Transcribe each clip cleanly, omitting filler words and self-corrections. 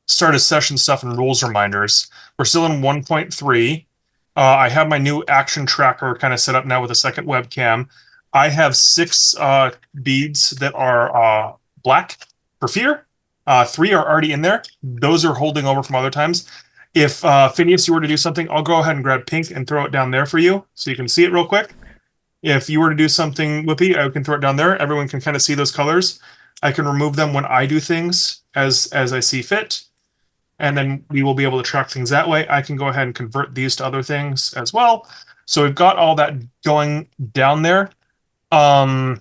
start of session stuff and rules reminders. We're still in 1.3. I have my new action tracker kind of set up now with a second webcam. I have 6 beads that are black for fear. 3 are already in there. Those are holding over from other times. If Phineas, you were to do something, I'll go ahead and grab pink and throw it down there for you so you can see it real quick. If you were to do something, Whoopi, I can throw it down there. Everyone can kind of see those colors. I can remove them when I do things as I see fit. And then we will be able to track things that way. I can go ahead and convert these to other things as well. So we've got all that going down there. I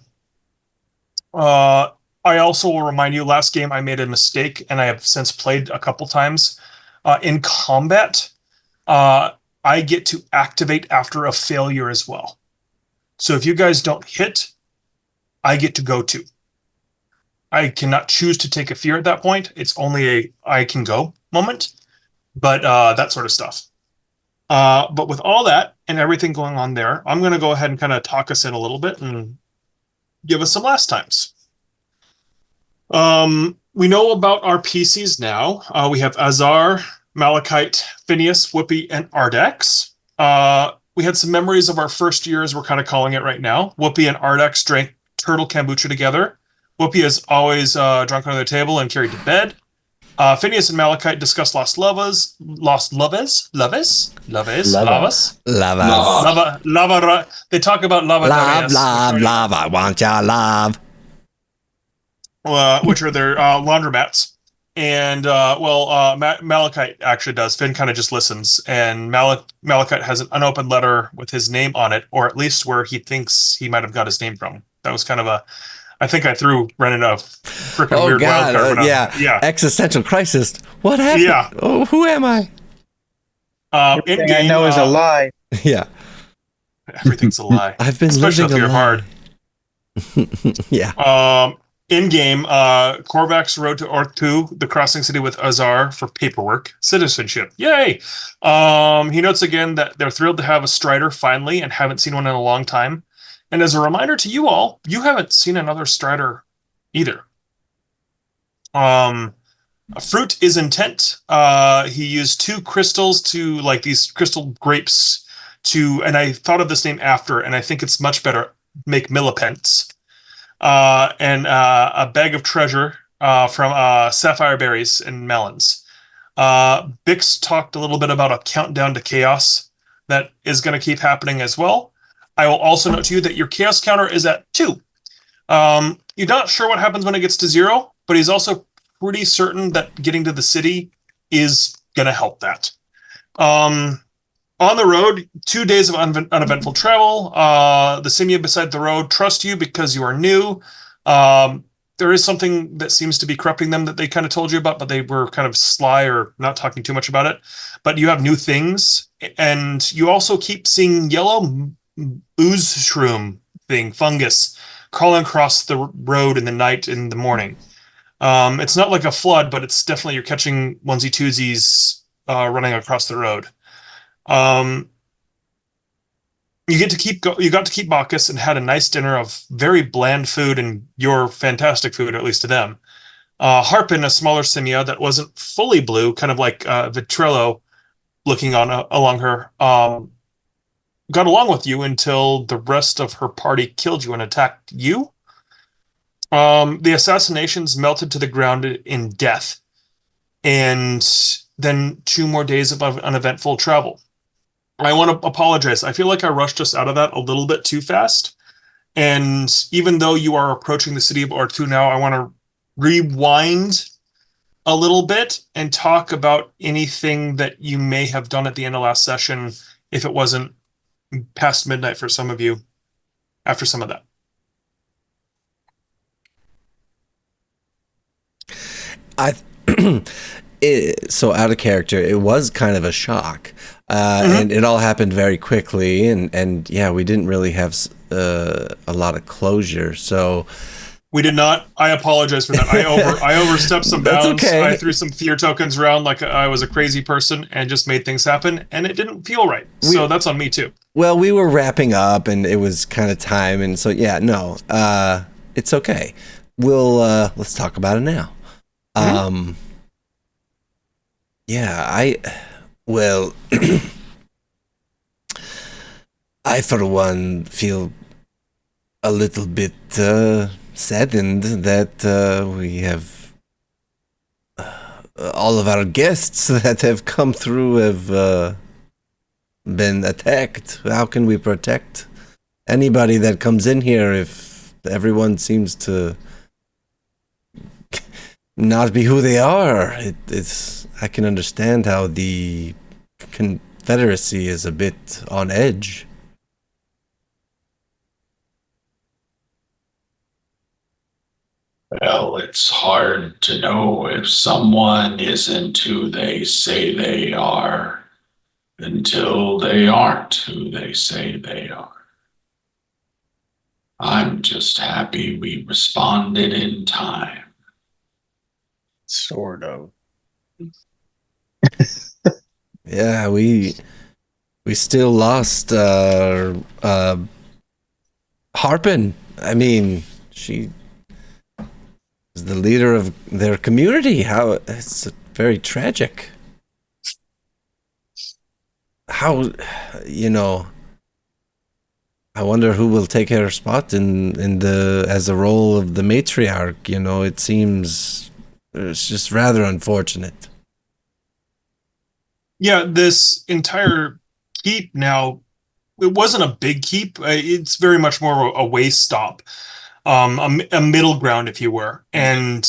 also will remind you, last game I made a mistake, and I have since played a couple times. In combat, I get to activate after a failure as well. So if you guys don't hit, I get to go to. I cannot choose to take a fear at that point. It's only a I can go moment, but that sort of stuff. But with all that and everything going on there, I'm going to go ahead and kind of talk us in a little bit and give us some last times. We know about our PCs now. We have Azar, Malachite, Phineas, Whoopi, and Ardex. We had some memories of our first year, as we're kind of calling it right now. Whoopi and Ardex drank turtle kombucha together. Whoopi is always drunk under the table and carried to bed. Phineas and Malachite discuss lost lovers. They talk about lava. Love, want ya love. Which are their laundromats. And, Malachite actually does. Finn kind of just listens. And Malachite has an unopened letter with his name on it, or at least where he thinks he might have got his name from. That was kind of I think I threw Brennan a freaking weird wild card. Yeah. Existential crisis. What happened? Yeah. Oh, who am I? Everything I know is a lie. Yeah. Everything's a lie. I've been especially living if you're hard. Yeah. In-game, Korvac's Road to Ortu, the crossing city with Azar for paperwork, citizenship. Yay! He notes again that they're thrilled to have a Strider finally and haven't seen one in a long time. And as a reminder to you all, you haven't seen another Strider either. Fruit is intent. He used 2 crystals to, like these crystal grapes to, and I thought of this name after, and I think it's much better, make millipents. And a bag of treasure from sapphire berries and melons. Bix talked a little bit about a countdown to chaos that is going to keep happening as well. I will also note to you that your chaos counter is at 2. You're not sure what happens when it gets to 0, but he's also pretty certain that getting to the city is going to help that. On the road, 2 days of uneventful travel. The Simia beside the road trust you because you are new. There is something that seems to be corrupting them that they kind of told you about, but they were kind of sly or not talking too much about it. But you have new things, and you also keep seeing yellow ooze shroom thing, fungus, crawling across the road in the night, in the morning. It's not like a flood, but it's definitely you're catching onesie-twosies running across the road. You got to keep Bacchus and had a nice dinner of very bland food and your fantastic food, at least to them. Harpin, a smaller simia that wasn't fully blue, kind of like Vitrello looking along her, got along with you until the rest of her party killed you and attacked you. The assassinations melted to the ground in death, and then 2 more days of uneventful travel. I want to apologize. I feel like I rushed us out of that a little bit too fast. And even though you are approaching the city of Ortu now, I want to rewind a little bit and talk about anything that you may have done at the end of last session, if it wasn't past midnight for some of you, after some of that. So out of character, it was kind of a shock. And it all happened very quickly, and yeah, we didn't really have a lot of closure. So we did not. I apologize for that. I overstepped some bounds. Okay. I threw some fear tokens around like I was a crazy person and just made things happen, and it didn't feel right. So that's on me too. Well, we were wrapping up, and it was kind of time, and so yeah, no, it's okay. We'll let's talk about it now. Yeah, well, I for one feel a little bit saddened that we have all of our guests that have come through have been attacked. How can we protect anybody that comes in here if everyone seems to not be who they are? It's I can understand how the Confederacy is a bit on edge. Well, it's hard to know if someone isn't who they say they are until they aren't who they say they are. I'm just happy we responded in time. Sort of. Yeah, we still lost Harpin. I mean, she is the leader of their community. How it's very tragic. How, I wonder who will take her spot in the as the role of the matriarch. It seems it's just rather unfortunate. Yeah, this entire keep now, it wasn't a big keep. It's very much more a way stop, a middle ground, if you were. And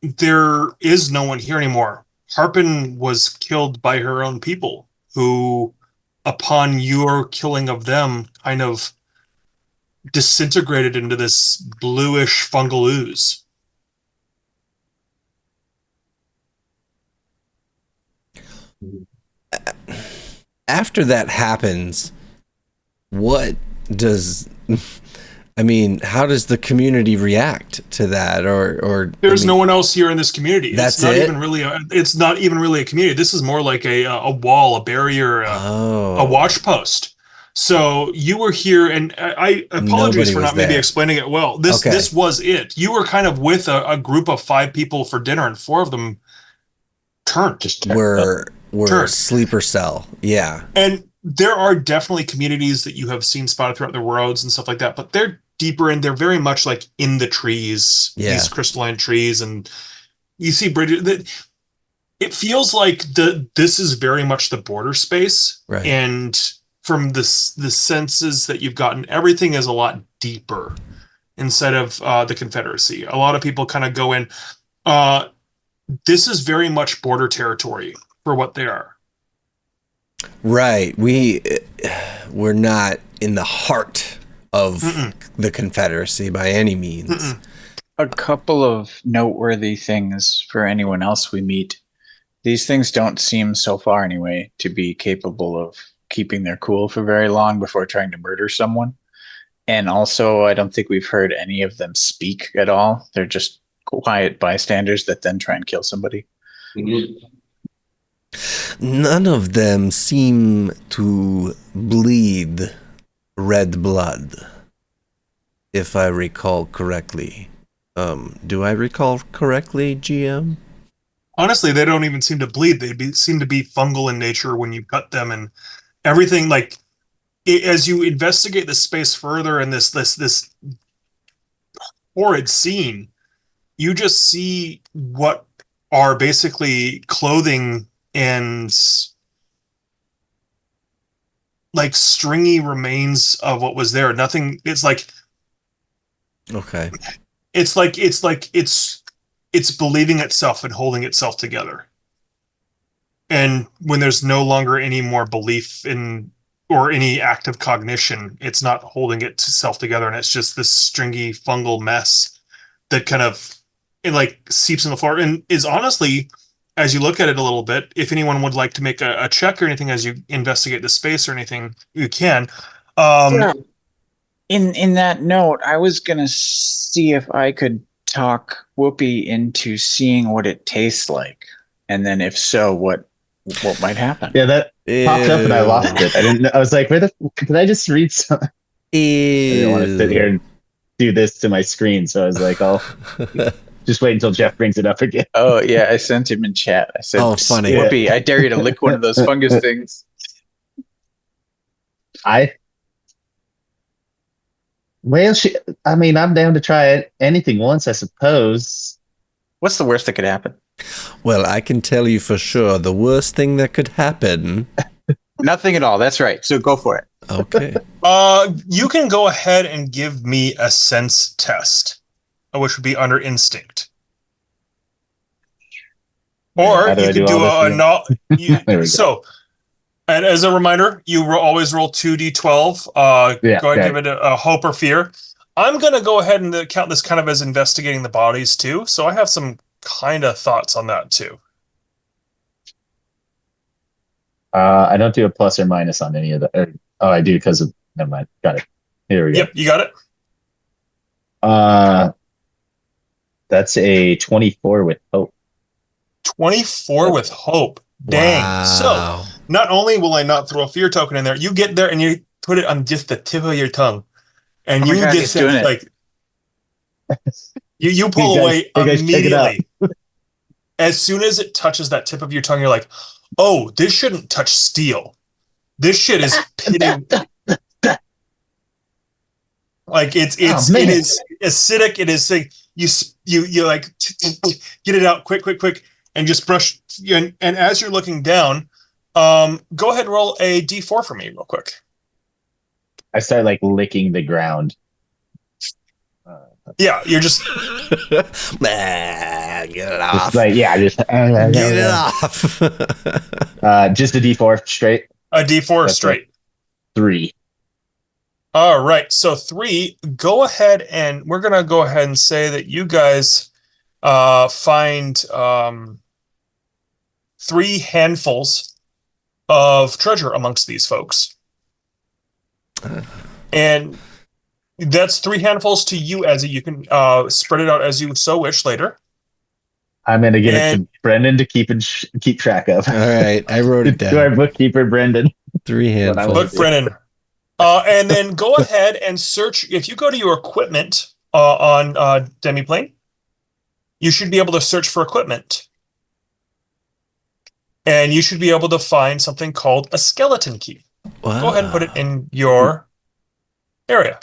there is no one here anymore. Harpin was killed by her own people, who, upon your killing of them, kind of disintegrated into this bluish fungal ooze. After that happens, what does how does the community react to that? Or there's no one else here in this community. That's it's not it? even really it's not even really a community. This is more like a wall, a barrier, a watch post. So you were here, and I apologize for not maybe explaining it well. This was it. You were kind of with a group of 5 people for dinner, and 4 of them turned. Were sleeper cell. Yeah. And there are definitely communities that you have seen spotted throughout the roads and stuff like that, but they're deeper and they're very much like in the trees, these crystalline trees, and you see bridges that it feels like this is very much the border space. Right. And from the senses that you've gotten, everything is a lot deeper instead of the Confederacy. A lot of people kind of go in. This is very much border territory for what they are. Right. We're not in the heart of the Confederacy by any means. A couple of noteworthy things for anyone else we meet. These things don't seem, so far anyway, to be capable of keeping their cool for very long before trying to murder someone. And also, I don't think we've heard any of them speak at all. They're just quiet bystanders that then try and kill somebody. Mm-hmm. None of them seem to bleed red blood, if I recall correctly. Do I recall correctly, GM? Honestly, they don't even seem to bleed. They seem to be fungal in nature when you cut them, and everything. Like as you investigate the space further in this horrid scene, you just see what are basically clothing and like stringy remains of what was there. Nothing. It's like okay. It's believing itself and holding itself together. And when there's no longer any more belief in or any active cognition, it's not holding itself together, and it's just this stringy fungal mess that kind of it like seeps in the floor and is honestly, as you look at it a little bit, if anyone would like to make a check or anything as you investigate the space or anything, you can. Yeah. In that note, I was gonna see if I could talk Whoopi into seeing what it tastes like, and then if so, what might happen. Yeah, that popped up and I lost it. I didn't know. I was like, could I just read some? I didn't want to sit here and do this to my screen, so I was like, Just wait until Jeff brings it up again. Oh yeah, I sent him in chat. I said, Oh, funny. Whoopi, I dare you to lick one of those fungus things. Well, I mean, I'm down to try it. Anything once, I suppose. What's the worst that could happen? Well, I can tell you for sure the worst thing that could happen. Nothing at all. That's right. So go for it. Okay. You can go ahead and give me a sense test, which would be under instinct. Or How do you I could do do all this again? There we go. So, and as a reminder, you always roll 2d12. Yeah, Go ahead and okay. give it a hope or fear. I'm going to go ahead and count this kind of as investigating the bodies too. So I have some kind of thoughts on that too. I don't do a plus or minus on any of the. I do because of. Never mind. Got it. Here we go. Yep, you got it. That's a 24 with hope. 24 with hope. Dang. Wow. So not only will I not throw a fear token in there, you get there and you put it on just the tip of your tongue, and Oh my you God, get he's doing it. like you pull Hey, guys, away check it out. immediately. As soon as it touches that tip of your tongue, you're like, "Oh, this shouldn't touch steel. This shit is pitting." Like it man. is acidic. It is like you like get it out quick, and just brush. And as you're looking down, go ahead and roll a d4 for me real quick. I start like licking the ground. Yeah, you're just Get it off. Just like just Get it off. just a D4 straight. a d4 That's straight. 3. All right, so 3. Go ahead and we're gonna go ahead and say that you guys find 3 handfuls of treasure amongst these folks, and that's 3 handfuls to you, as you can spread it out as you so wish later. I'm gonna give it to Brendan to keep track of. All right, I wrote it To our down. bookkeeper, Brendan. 3 handfuls. Look, Brennan. And then go ahead and search. If you go to your equipment on Demiplane, you should be able to search for equipment. And you should be able to find something called a skeleton key. Wow. Go ahead and put it in your area.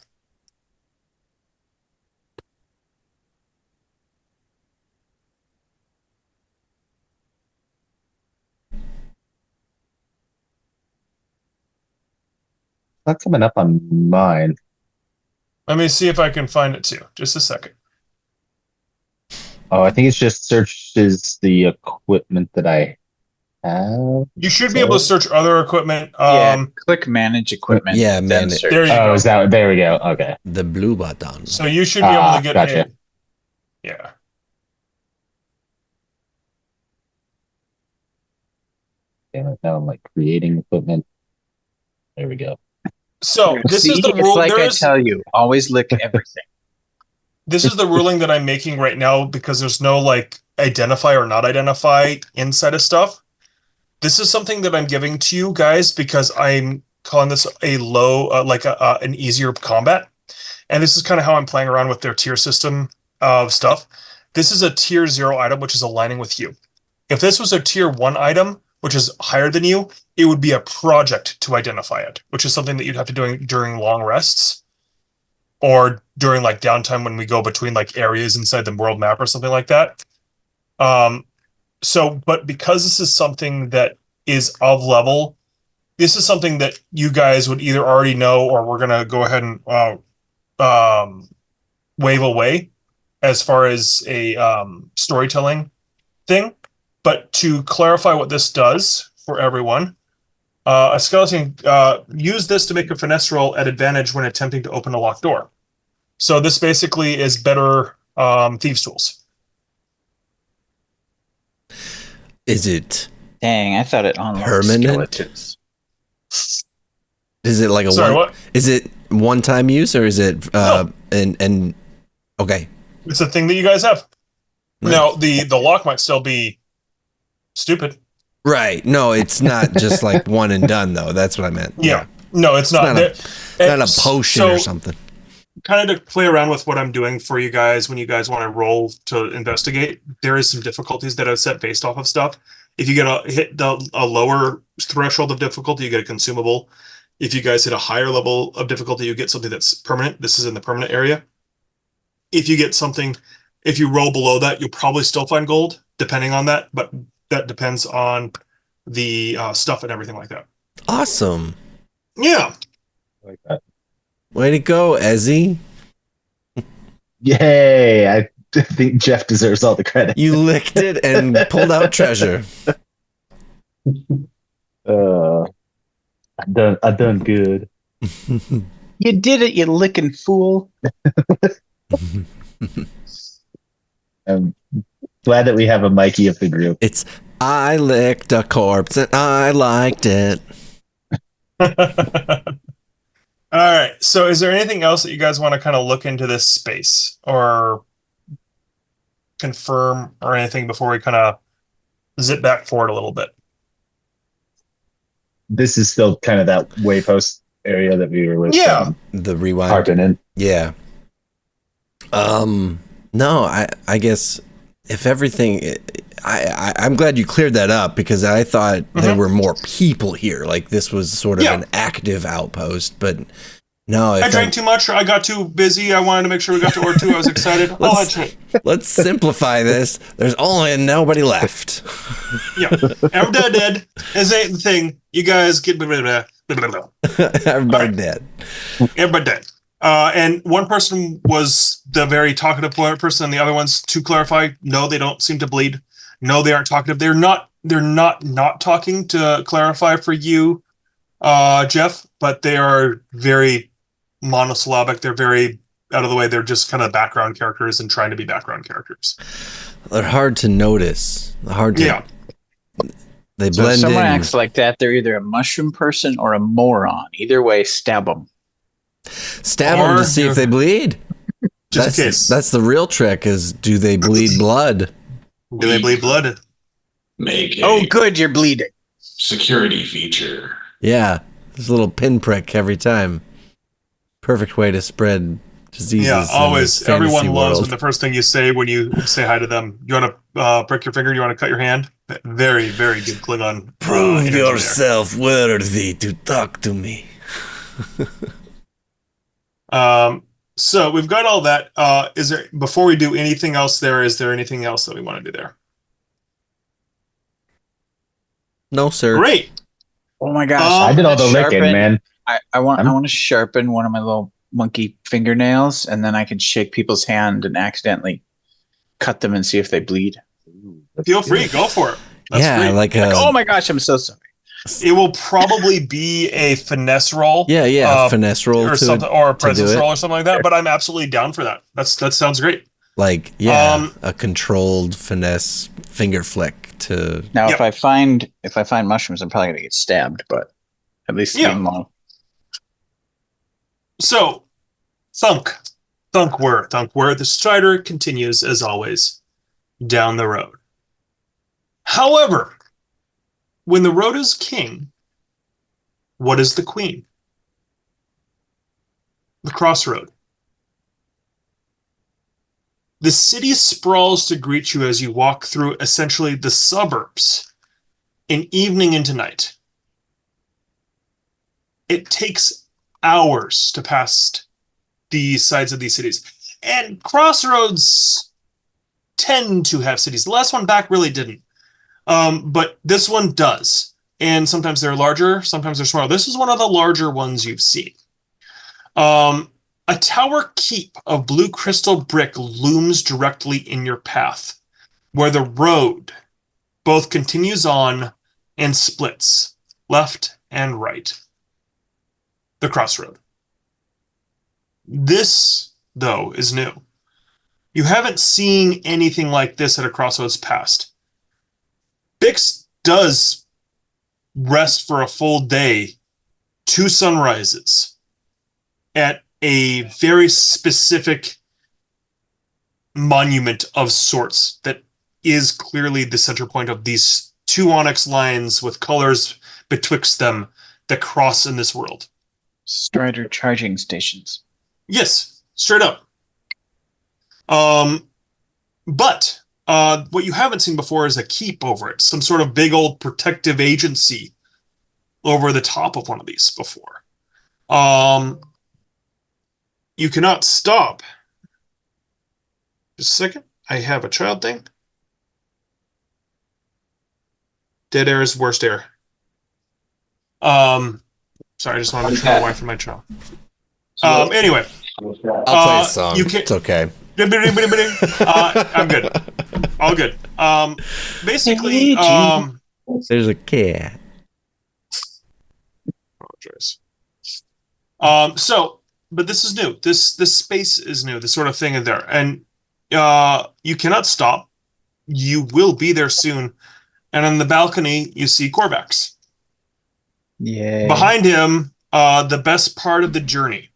Not coming up on mine. Let me see if I can find it too. Just a second. Oh, I think it's just searches the equipment that I have. You should be able to search other equipment. Click manage equipment. Yeah, then manage. search. There you Oh, go. is that? There we go. Okay. The blue button. So you should be able to get gotcha. in. Yeah. Damn it, now I'm like creating equipment. There we go. So this See, is the it's rule. like I There's tell you, always lick everything. This is the ruling that I'm making right now because there's no like identify or not identify inside of stuff. This is something that I'm giving to you guys because I'm calling this a low, an easier combat. And this is kind of how I'm playing around with their tier system of stuff. This is a tier 0 item, which is aligning with you. If this was a tier 1 item, which is higher than you, it would be a project to identify it, which is something that you'd have to do during long rests or during like downtime when we go between like areas inside the world map or something like that. But because this is something that is of level, this is something that you guys would either already know or we're going to go ahead and wave away as far as a storytelling thing. But to clarify what this does for everyone, a skeleton use this to make a finesse roll at advantage when attempting to open a locked door. So this basically is better thieves' tools. Is it Dang, I thought it unlocked Permanent? skeletons. is it like a Sorry, one? what? Is it one-time use or is it No. and okay. It's a thing that you guys have. Right. Now, the lock might still be stupid. Right. No, it's not just like one and done though. That's what I meant. Yeah. No, it's not. not a potion or something. kind of to play around with what I'm doing for you guys when you guys want to roll to investigate, there is some difficulties that I've set based off of stuff. If you get a lower threshold of difficulty, you get a consumable. If you guys hit a higher level of difficulty, you get something that's permanent. This is in the permanent area. If you roll below that, you'll probably still find gold, depending on that, but that depends on the stuff and everything like that. Awesome. Yeah. Like that. Way to go, Ezzy. Yay! I think Jeff deserves all the credit. You licked it and pulled out treasure. I done good. You did it, you licking fool. I'm glad that we have a Mikey of the group. It's I licked a corpse and I liked it. All right. So is there anything else that you guys want to kind of look into this space or confirm or anything before we kind of zip back forward a little bit? This is still kind of that waypost area that we were with. Yeah. The rewind. Harping in. Yeah. No, I guess if everything, I'm glad you cleared that up because I thought there were more people here. Like this was sort of an active outpost, but no. I drank too much or I got too busy. I wanted to make sure we got to Ortu. I was excited. Let's simplify this. There's only nobody left. Yeah. Everybody dead. This ain't the thing. You guys get Everybody dead. Everybody dead. And one person was the very talkative person, and the other ones, to clarify, no, they don't seem to bleed. No, they aren't talkative. They're not talking, to clarify for you, Jeff, but they are very monosyllabic. They're very out of the way. They're just kind of background characters and trying to be background characters. They're hard to notice. Yeah. They So if blend someone in. acts like that, they're either a mushroom person or a moron. Either way, stab them. Stab them to see if they bleed. Just in case. That's the real trick is do they bleed blood? Do they bleed blood? Make Oh, a good, you're bleeding. security feature. Yeah. There's a little pinprick every time. Perfect way to spread diseases. Yeah, in always. the Everyone fantasy loves world. when the first thing you say when you say hi to them. You want to prick your finger? You want to cut your hand? Very, very good Klingon. Prove energy there. yourself worthy to talk to me. So we've got all that. Is there, before we do anything else there, is there anything else that we want to do there? No, sir. Great. Oh my gosh! I I did all the licking, man. I want to sharpen one of my little monkey fingernails, and then I can shake people's hand and accidentally cut them and see if they bleed. Feel free, go for it. That's Yeah, great. Oh my gosh! I'm so sorry. It will probably be a finesse roll. Yeah, finesse roll or to, something, or a to presence do it. roll or something like that. But I'm absolutely down for that. That sounds great. Like, a controlled finesse finger flick to. Now, Yep. if I find mushrooms, I'm probably gonna get stabbed. But at least leave them alone. So, thunk where. The strider continues as always down the road. However, when the road is king, what is the queen? The crossroad. The city sprawls to greet you as you walk through essentially the suburbs in evening into night. It takes hours to pass the sides of these cities. And crossroads tend to have cities. The last one back really didn't. But this one does. And sometimes they're larger, sometimes they're smaller. This is one of the larger ones you've seen. A tower keep of blue crystal brick looms directly in your path, where the road both continues on and splits, left and right. The crossroad. This, though, is new. You haven't seen anything like this at a crossroads past. Bix does rest for a full day, 2 sunrises, at a very specific monument of sorts that is clearly the center point of these 2 onyx lines with colors betwixt them that cross in this world. Strider charging stations. Yes, Straight up. But what you haven't seen before is a keep over it, some sort of big old protective agency over the top of one of these before. You cannot stop. Just a second. I have a child thing. Dead air is worst air. Sorry, I just wanted to turn away from my child. Anyway. I'll play a song. It's okay. I'm good. All good. Basically, there's a cat. Apologize. But this is new. This space is new. This sort of thing in there, and you cannot stop. You will be there soon. And on the balcony, you see Korvax. Yay. Behind him, the best part of the journey.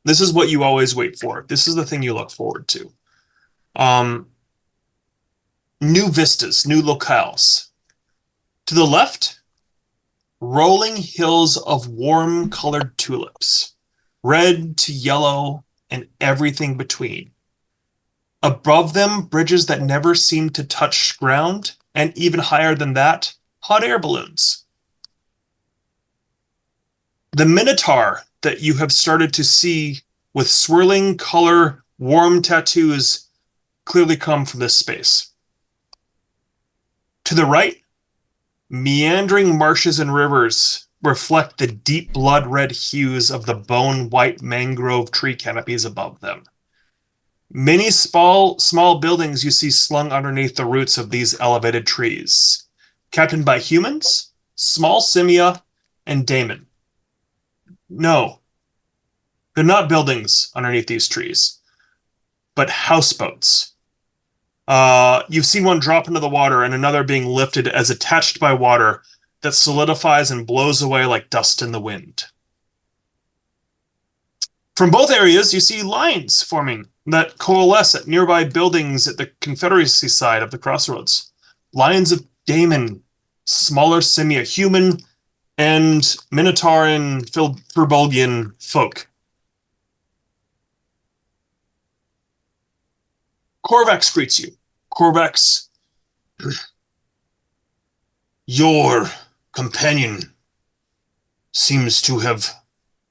This is what you always wait for. This is the thing you look forward to. New vistas, new locales. To the left, rolling hills of warm-colored tulips, red to yellow and everything between. Above them, bridges that never seem to touch ground, and even higher than that, hot air balloons. The Minotaur that you have started to see with swirling color, warm tattoos clearly come from this space. To the right, meandering marshes and rivers reflect the deep blood-red hues of the bone-white mangrove tree canopies above them. Many small buildings you see slung underneath the roots of these elevated trees, captained by humans, small simia, and daemon. No, they're not buildings underneath these trees, but houseboats. You've seen one drop into the water and another being lifted as attached by water that solidifies and blows away like dust in the wind. From both areas, you see lines forming that coalesce at nearby buildings at the Confederacy side of the crossroads. Lines of daemon, smaller simia, human, and Minotaur and Furbolgian folk. Korvax greets you. Korvax, your companion seems to have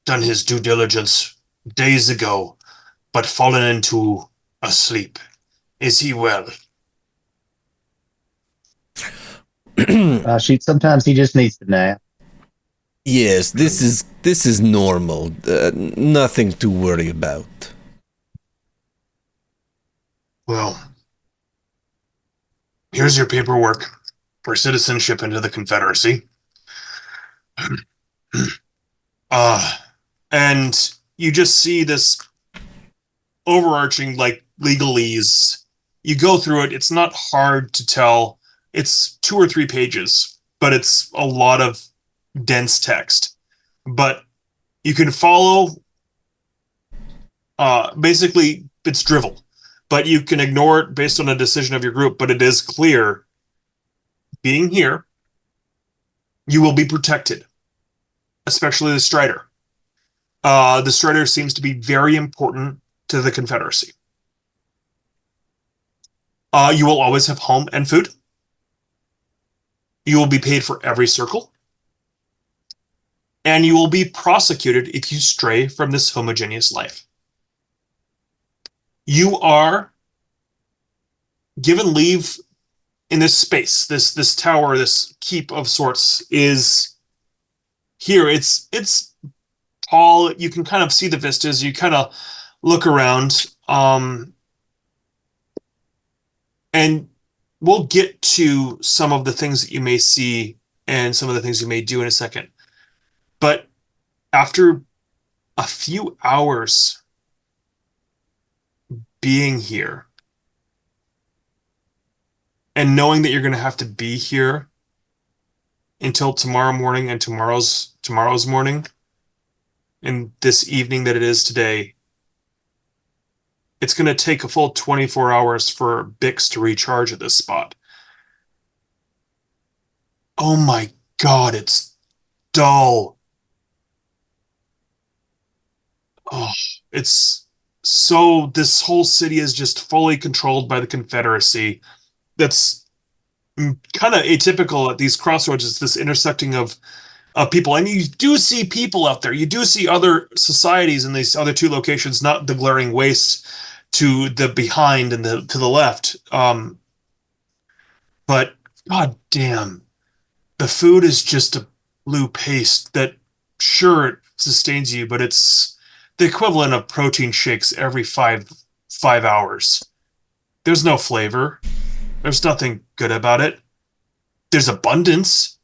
done his due diligence days ago, but fallen into a sleep. Is he well? Sometimes he just needs to nap. Yes, this is normal. Nothing to worry about. Well, here's your paperwork for citizenship into the Confederacy. And you just see this overarching, like, legalese. You go through it. It's not hard to tell. It's 2 or 3 pages, but it's a lot of dense text. But you can follow, basically, it's drivel. But you can ignore it based on a decision of your group, but it is clear, being here, you will be protected, especially the Strider. The Strider seems to be very important to the Confederacy. You will always have home and food. You will be paid for every circle. And you will be prosecuted if you stray from this homogeneous life. You are given leave in this space, this tower, this keep of sorts is here. It's tall. You can kind of see the vistas. You kind of look around. And we'll get to some of the things that you may see and some of the things you may do in a second. But after a few hours being here and knowing that you're going to have to be here until tomorrow morning and tomorrow's morning and this evening that it is today, it's going to take a full 24 hours for Bix to recharge at this spot. Oh my God, it's dull. Oh, it's so this whole city is just fully controlled by the Confederacy. That's kind of atypical at these crossroads. It's this intersecting of people, and you do see people out there. You do see other societies in these other two locations, not the glaring waste to the behind and to the left. But god damn, the food is just a blue paste that sure it sustains you, but it's the equivalent of protein shakes every five hours. There's no flavor. There's nothing good about it. There's abundance.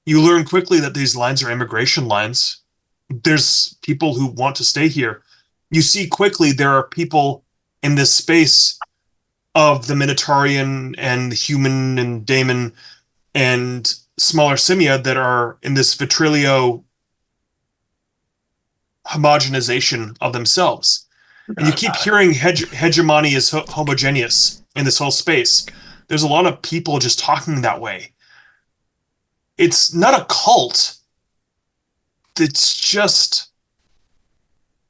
You learn quickly that these lines are immigration lines. There's people who want to stay here. You see quickly there are people in this space of the Minotaurian and human and daemon and smaller simia that are in this Vitrilio homogenization of themselves. And you keep hearing hegemony is homogeneous in this whole space. There's a lot of people just talking that way. It's not a cult. It's just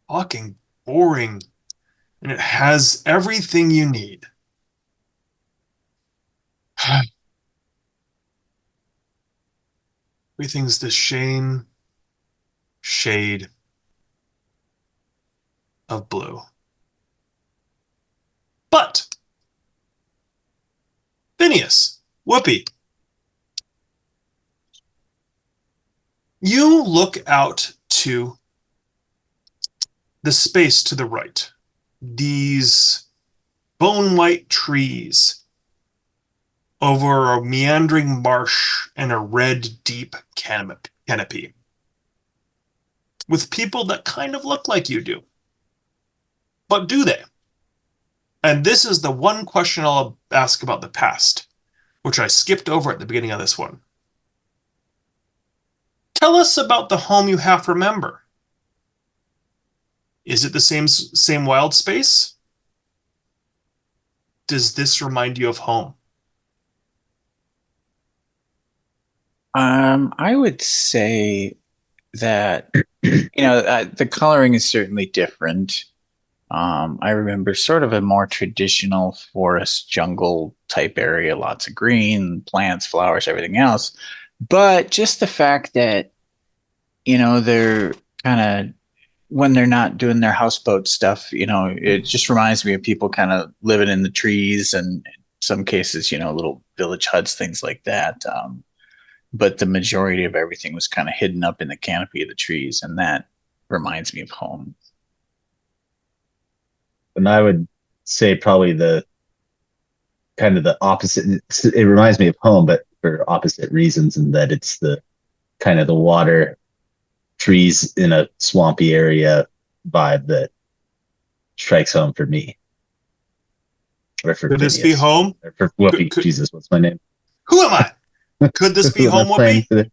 fucking boring. And it has everything you need. Everything's the shade of blue. But Phineas, Whoopi, you look out to the space to the right. These bone white trees over a meandering marsh and a red deep canopy with people that kind of look like you do. But do they? And this is the one question I'll ask about the past, which I skipped over at the beginning of this one. Tell us about the home you half remember. Is it the same wild space? Does this remind you of home? I would say that the coloring is certainly different. I remember sort of a more traditional forest jungle type area, lots of green, plants, flowers, everything else. But just the fact that, they're kind of, when they're not doing their houseboat stuff, it just reminds me of people kind of living in the trees and in some cases, little village huts, things like that. But the majority of everything was kind of hidden up in the canopy of the trees. And that reminds me of home. And I would say probably the kind of the opposite. It reminds me of home, but for opposite reasons, in that it's the kind of the water, trees in a swampy area vibe that strikes home for me. Or for Could Phineas. This be home? Or for Whoopi. Jesus, what's my name? Who am I? Could this be home, Whoopi?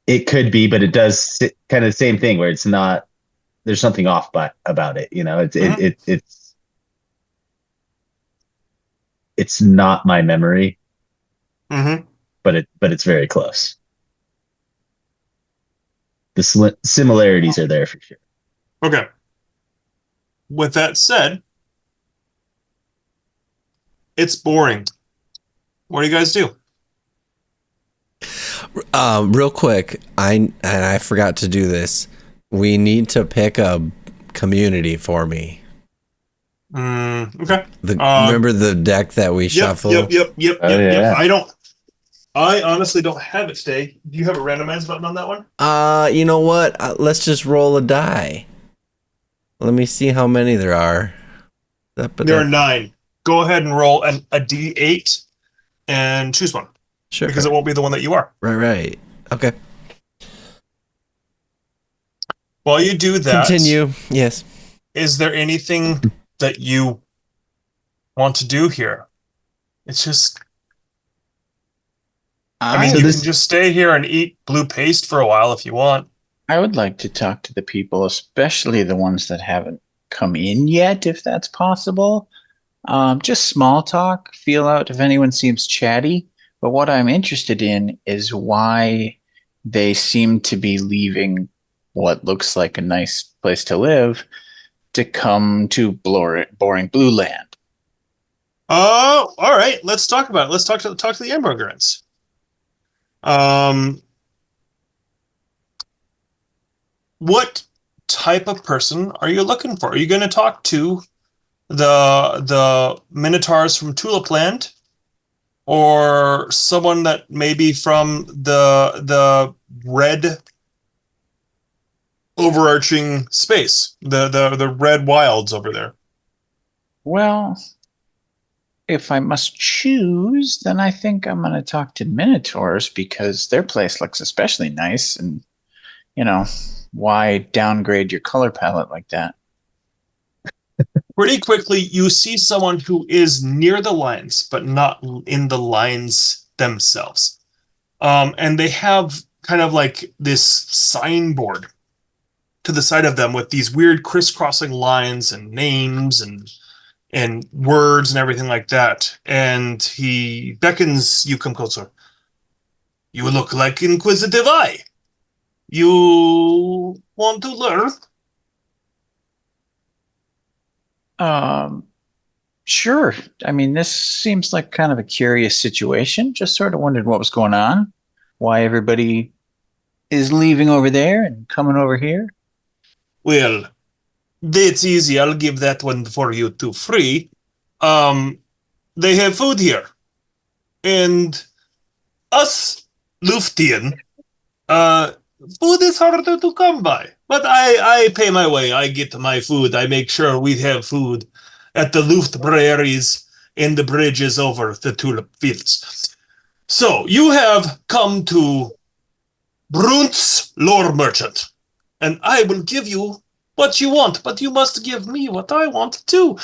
It could be, but it does kind of the same thing where it's not. There's something off about it. It's not my memory, but it's very close. The similarities are there for sure. Okay. With that said, it's boring. What do you guys do? Real quick, I forgot to do this. We need to pick a community for me. Okay. Remember the deck that we shuffled? Yep. I honestly don't have it today. Do you have a randomize button on that one? You know what? Let's just roll a die. Let me see how many there are. There are 9. Go ahead and roll a D8 and choose one. Sure. Because it won't be the one that you are. Right. Okay. While you do that, continue. Yes. Is there anything that you want to do here? It's just, you can just stay here and eat blue paste for a while if you want. I would like to talk to the people, especially the ones that haven't come in yet, if that's possible. Just small talk, feel out if anyone seems chatty. But what I'm interested in is why they seem to be leaving what looks like a nice place to live to come to boring blue land. Oh, all right. Let's talk about it. Let's talk to the immigrants. What type of person are you looking for? Are you going to talk to the Minotaurs from Tulip Land, or someone that may be from the red overarching space, the red wilds over there? Well, if I must choose, then I think I'm going to talk to Minotaurs because their place looks especially nice. And, why downgrade your color palette like that? Pretty quickly, you see someone who is near the lines, but not in the lines themselves. And they have kind of like this signboard to the side of them with these weird crisscrossing lines and names and words and everything like that. And he beckons you come closer. You look like Inquisitive Eye. You want to learn? Sure. I mean, this seems like kind of a curious situation. Just sort of wondered what was going on, why everybody is leaving over there and coming over here. Well, that's easy. I'll give that one for you too free. They have food here. And us Luuftian, food is harder to come by. But I pay my way. I get my food. I make sure we have food at the Luuft breweries and the bridges over the tulip fields. So you have come to Brunt's lore merchant, and I will give you what you want, but you must give me what I want too.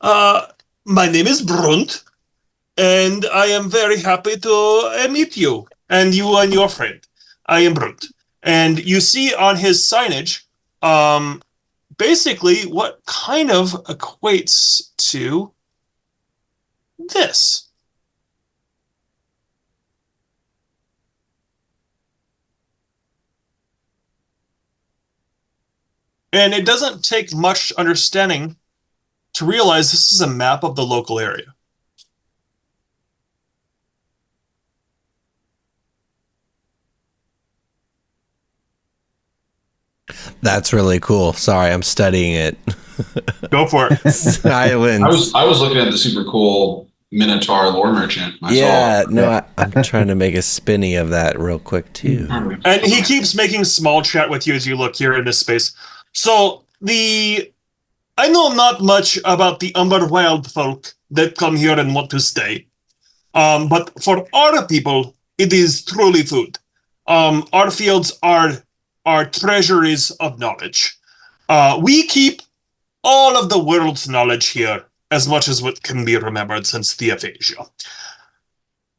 My name is Brunt, and I am very happy to meet you and your friend. I am Brunt. And you see on his signage, basically what kind of equates to this. And it doesn't take much understanding to realize this is a map of the local area. That's really cool. Sorry, I'm studying it. Go for it. Islands. I was looking at the super cool Minotaur lore merchant myself. Yeah, no, I'm trying to make a spinny of that real quick too. And he keeps making small chat with you as you look here in this space. So I know not much about the Umber wild folk that come here and want to stay. But for our people, it is truly food. Our fields are treasuries of knowledge. We keep all of the world's knowledge here, as much as what can be remembered since the Aphasia.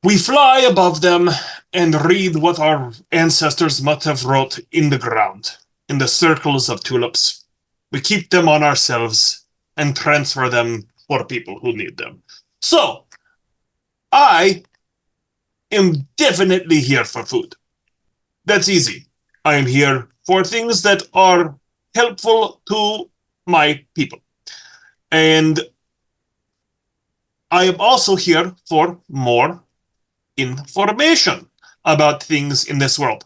We fly above them and read what our ancestors must have wrote in the ground, in the circles of tulips. We keep them on ourselves and transfer them for people who need them. So, I am definitely here for food. That's easy. I am here for things that are helpful to my people. And I am also here for more information about things in this world.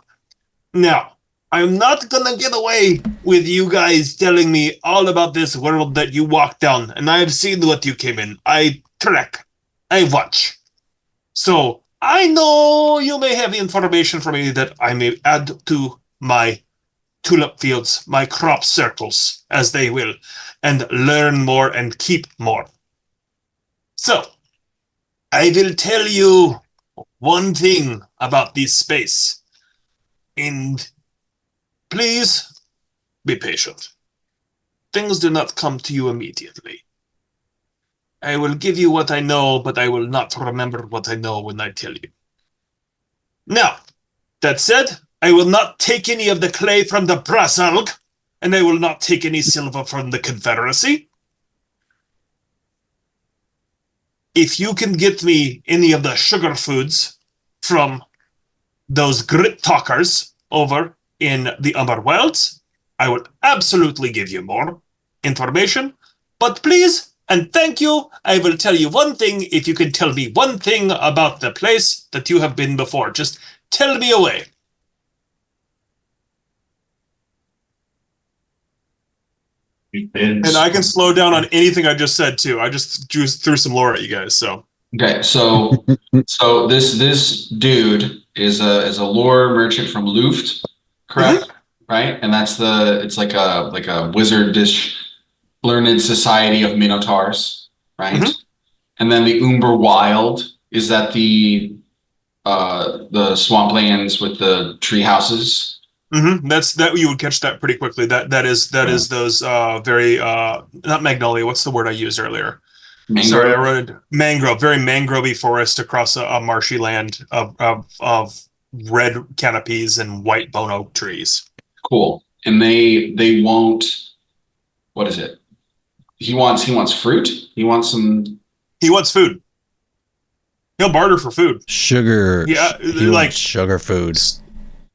Now, I'm not gonna get away with you guys telling me all about this world that you walked down, and I've seen what you came in. I trek. I watch. So, I know you may have information for me that I may add to my tulip fields, my crop circles, as they will, and learn more and keep more. So, I will tell you one thing about this space, and please be patient. Things do not come to you immediately. I will give you what I know, but I will not remember what I know when I tell you. Now, that said, I will not take any of the clay from the Brasalg, and I will not take any silver from the Confederacy. If you can get me any of the sugar foods from those grit talkers over in the Umber Wilds, I would absolutely give you more information, but please and thank you, I will tell you one thing if you can tell me one thing about the place that you have been before. Just tell me away. And I can slow down on anything I just said too. I just threw some lore at you guys, so. Okay, so this dude is a lore merchant from Luuft, correct? Right? And it's like a wizardish learned society of minotaurs, right? And then the Umber Wilde, is that the swamplands with the tree houses? That's that you would catch that pretty quickly. That is those very not magnolia. What's the word I used earlier? Mangrove? Sorry, I wrote it. Mangrove, very mangrovey forest across a marshy land of red canopies and white bone oak trees. Cool. And they won't. What is it? He wants fruit. He wants some. He wants food. He'll barter for food. Sugar. Yeah, he like wants sugar food.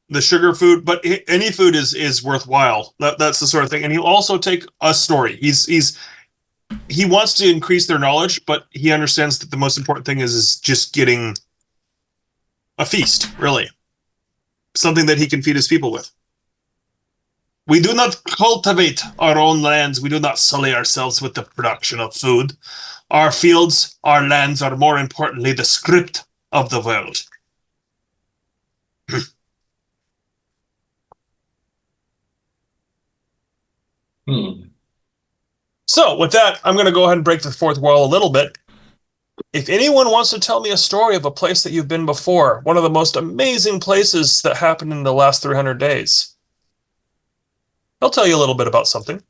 The sugar food, but any food is worthwhile. That's the sort of thing. And he'll also take a story. He wants to increase their knowledge, but he understands that the most important thing is just getting a feast, really. Something that he can feed his people with. We do not cultivate our own lands. We do not sully ourselves with the production of food. Our fields, our lands are more importantly the script of the world. So with that, I'm going to go ahead and break the fourth wall a little bit. If anyone wants to tell me a story of a place that you've been before, one of the most amazing places that happened in the last 300 days, I'll tell you a little bit about something.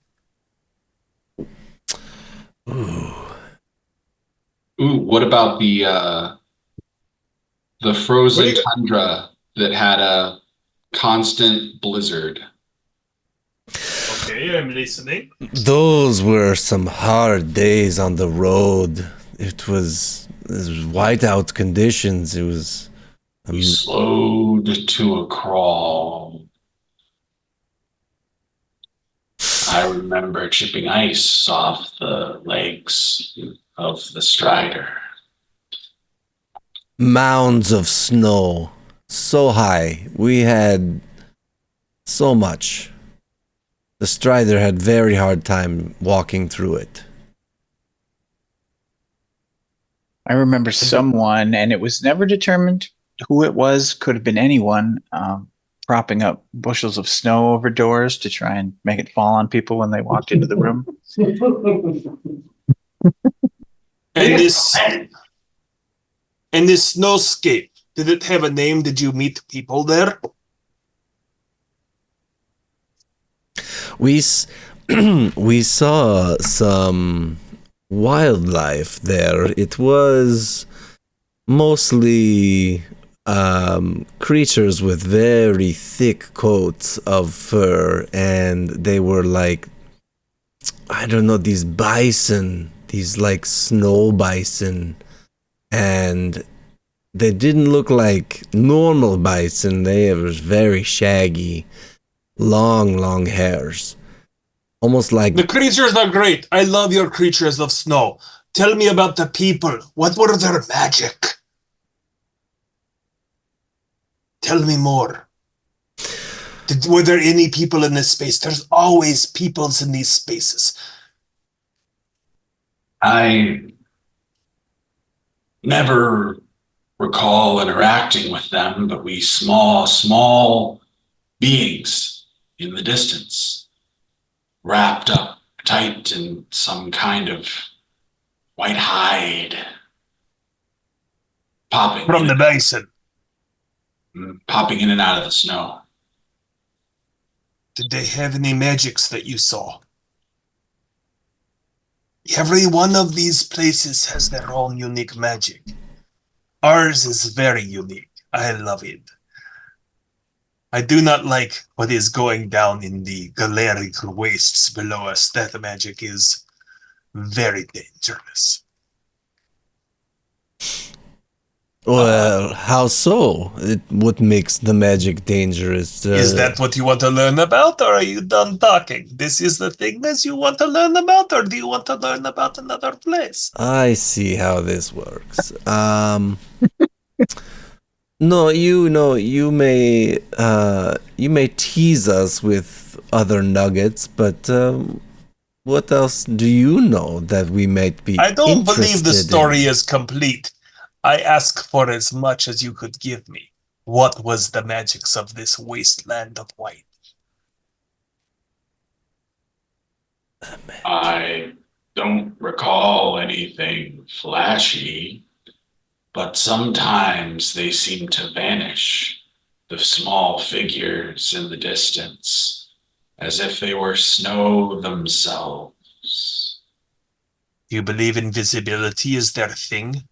Ooh, what about the frozen tundra that had a constant blizzard? Okay, I'm listening. Those were some hard days on the road. It was whiteout conditions. It was. We slowed to a crawl. I remember chipping ice off the legs of the strider. Mounds of snow, so high. We had so much. The strider had very hard time walking through it. I remember someone, and it was never determined who it was, could have been anyone, propping up bushels of snow over doors to try and make it fall on people when they walked into the room. And this snowscape, did it have a name? Did you meet people there? We saw some wildlife there. It was mostly creatures with very thick coats of fur, and they were like, I don't know, these bison, these like snow bison, and they didn't look like normal bison. They were very shaggy, long hairs. Almost like... The creatures are great. I love your creatures of snow. Tell me about the people. What were their magic? Tell me more. Were there any people in this space? There's always peoples in these spaces. I never recall interacting with them, but we small beings in the distance, wrapped up tight in some kind of white hide, popping From the bison. Popping in and out of the snow. Did they have any magics that you saw? Every one of these places has their own unique magic. Ours is very unique. I love it. I do not like what is going down in the galeric wastes below us. That magic is very dangerous. Well, how so? What makes the magic dangerous? Is that what you want to learn about, or are you done talking? This is the thing that you want to learn about, or do you want to learn about another place? I see how this works. No, you may tease us with other nuggets, but what else do you know that we might be I don't believe the interested story in? is complete. I ask for as much as you could give me. What was the magics of this wasteland of white? I don't recall anything flashy, but sometimes they seem to vanish, the small figures in the distance, as if they were snow themselves. Do you believe invisibility is their thing?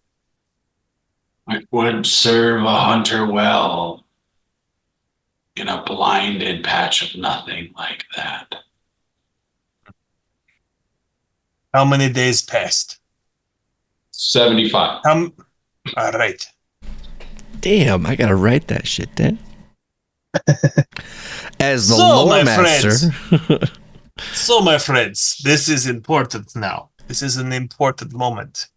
It would serve a hunter well in a blinded patch of nothing like that. How many days passed? 75. All right. Damn, I gotta write that shit down. As the So, lore my master. So, my friends, this is important now. This is an important moment.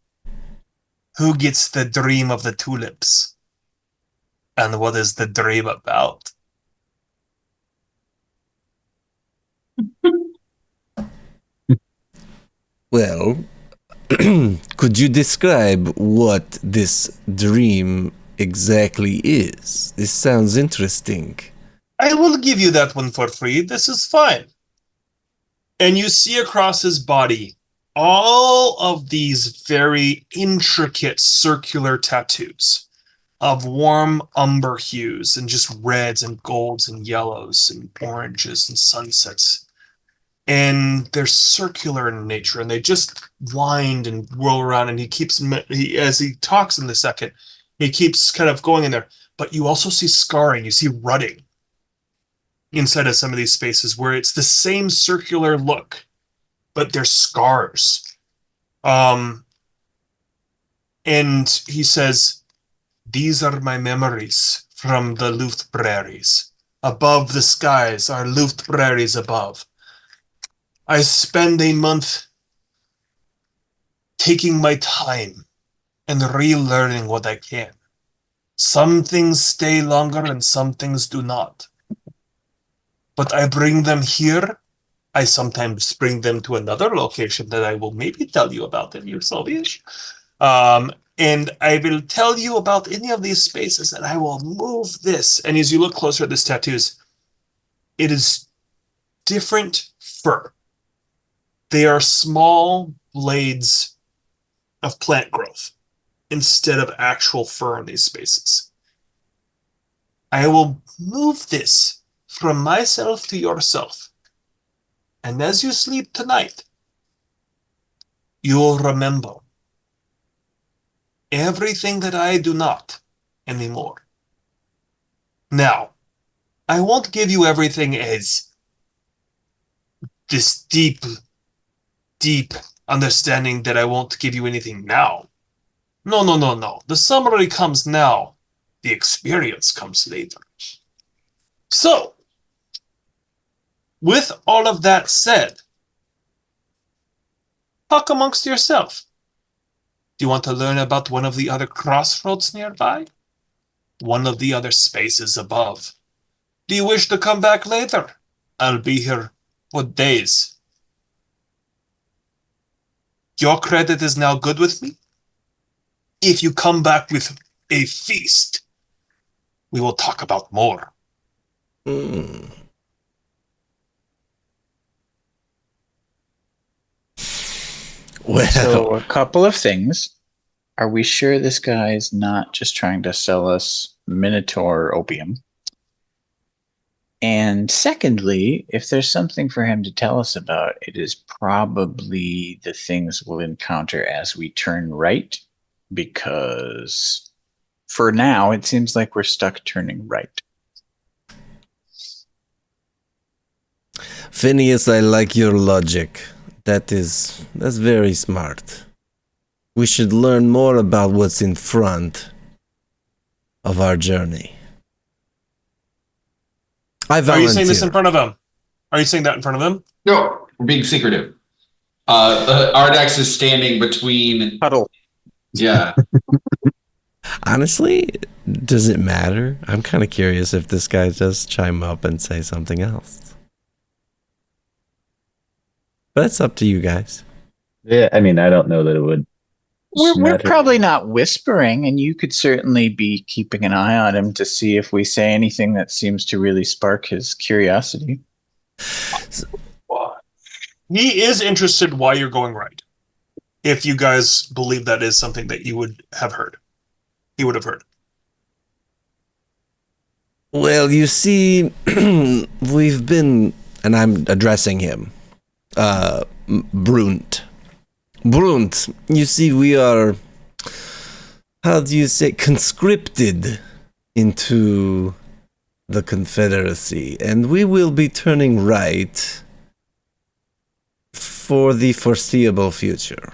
Who gets the dream of the tulips? And what is the dream about? Well, could you describe what this dream exactly is? This sounds interesting. I will give you that one for free. This is fine. And you see across his body all of these very intricate circular tattoos of warm umber hues and just reds and golds and yellows and oranges and sunsets. And they're circular in nature, and they just wind and whirl around. And as he talks in the second, he keeps kind of going in there. But you also see scarring, you see rutting inside of some of these spaces where it's the same circular look, but they're scars. And he says, "These are my memories from the Luuft prairies. Above the skies are Luuft prairies above. I spend a month taking my time and relearning what I can. Some things stay longer and some things do not. But I bring them here. I sometimes bring them to another location that I will maybe tell you about if you're so wish. And I will tell you about any of these spaces, and I will move this." And as you look closer at this tattoos, it is different fur. They are small blades of plant growth instead of actual fur in these spaces. I will move this from myself to yourself. And as you sleep tonight, you will remember everything that I do not anymore. Now, I won't give you everything as this deep understanding that I won't give you anything now. No. The summary comes now. The experience comes later. So, with all of that said, talk amongst yourself. Do you want to learn about one of the other crossroads nearby? One of the other spaces above? Do you wish to come back later? I'll be here for days. Your credit is now good with me. If you come back with a feast, we will talk about more. Well, So, a couple of things. Are we sure this guy's not just trying to sell us Minotaur opium? And secondly, if there's something for him to tell us about, it is probably the things we'll encounter as we turn right, because for now, it seems like we're stuck turning right. Phineas, I like your logic. That's very smart. We should learn more about what's in front of our journey. I Are you saying this in volunteer. front of him? Are you saying that in front of him? No, we're being secretive. Ardax is standing between. Huddle. Yeah. Honestly, does it matter? I'm kind of curious if this guy does chime up and say something else. But it's up to you guys. Yeah, I mean, I don't know that it would. We're matter. probably not whispering, and you could certainly be keeping an eye on him to see if we say anything that seems to really spark his curiosity. He is interested why you're going right. If you guys believe that is something that you would have heard. He would have heard. Well, you see, we've been, and I'm addressing him, Brunt. Brunt, you see, we are, how do you say, conscripted into the Confederacy, and we will be turning right for the foreseeable future.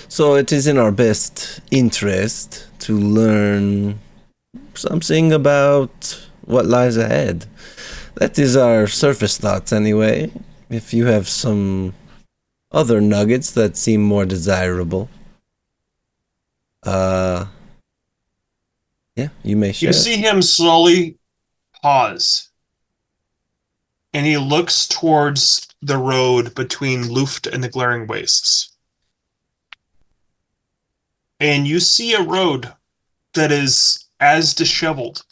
So it is in our best interest to learn something about what lies ahead. That is our surface thoughts anyway. If you have some other nuggets that seem more desirable, yeah, you may share. You see him slowly pause. And he looks towards the road between Luuft and the Glaring Wastes. And you see a road that is as disheveled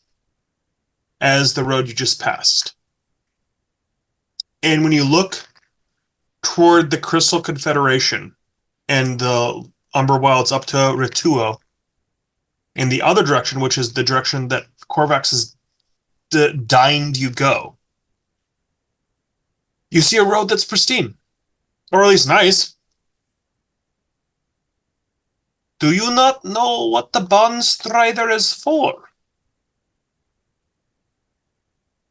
as the road you just passed. And when you look toward the Crystal Confederation and the Umber Wilds up to Rituo, in the other direction, which is the direction that Korvax has deigned you go, you see a road that's pristine, or at least nice. Do you not know what the Bond Strider is for?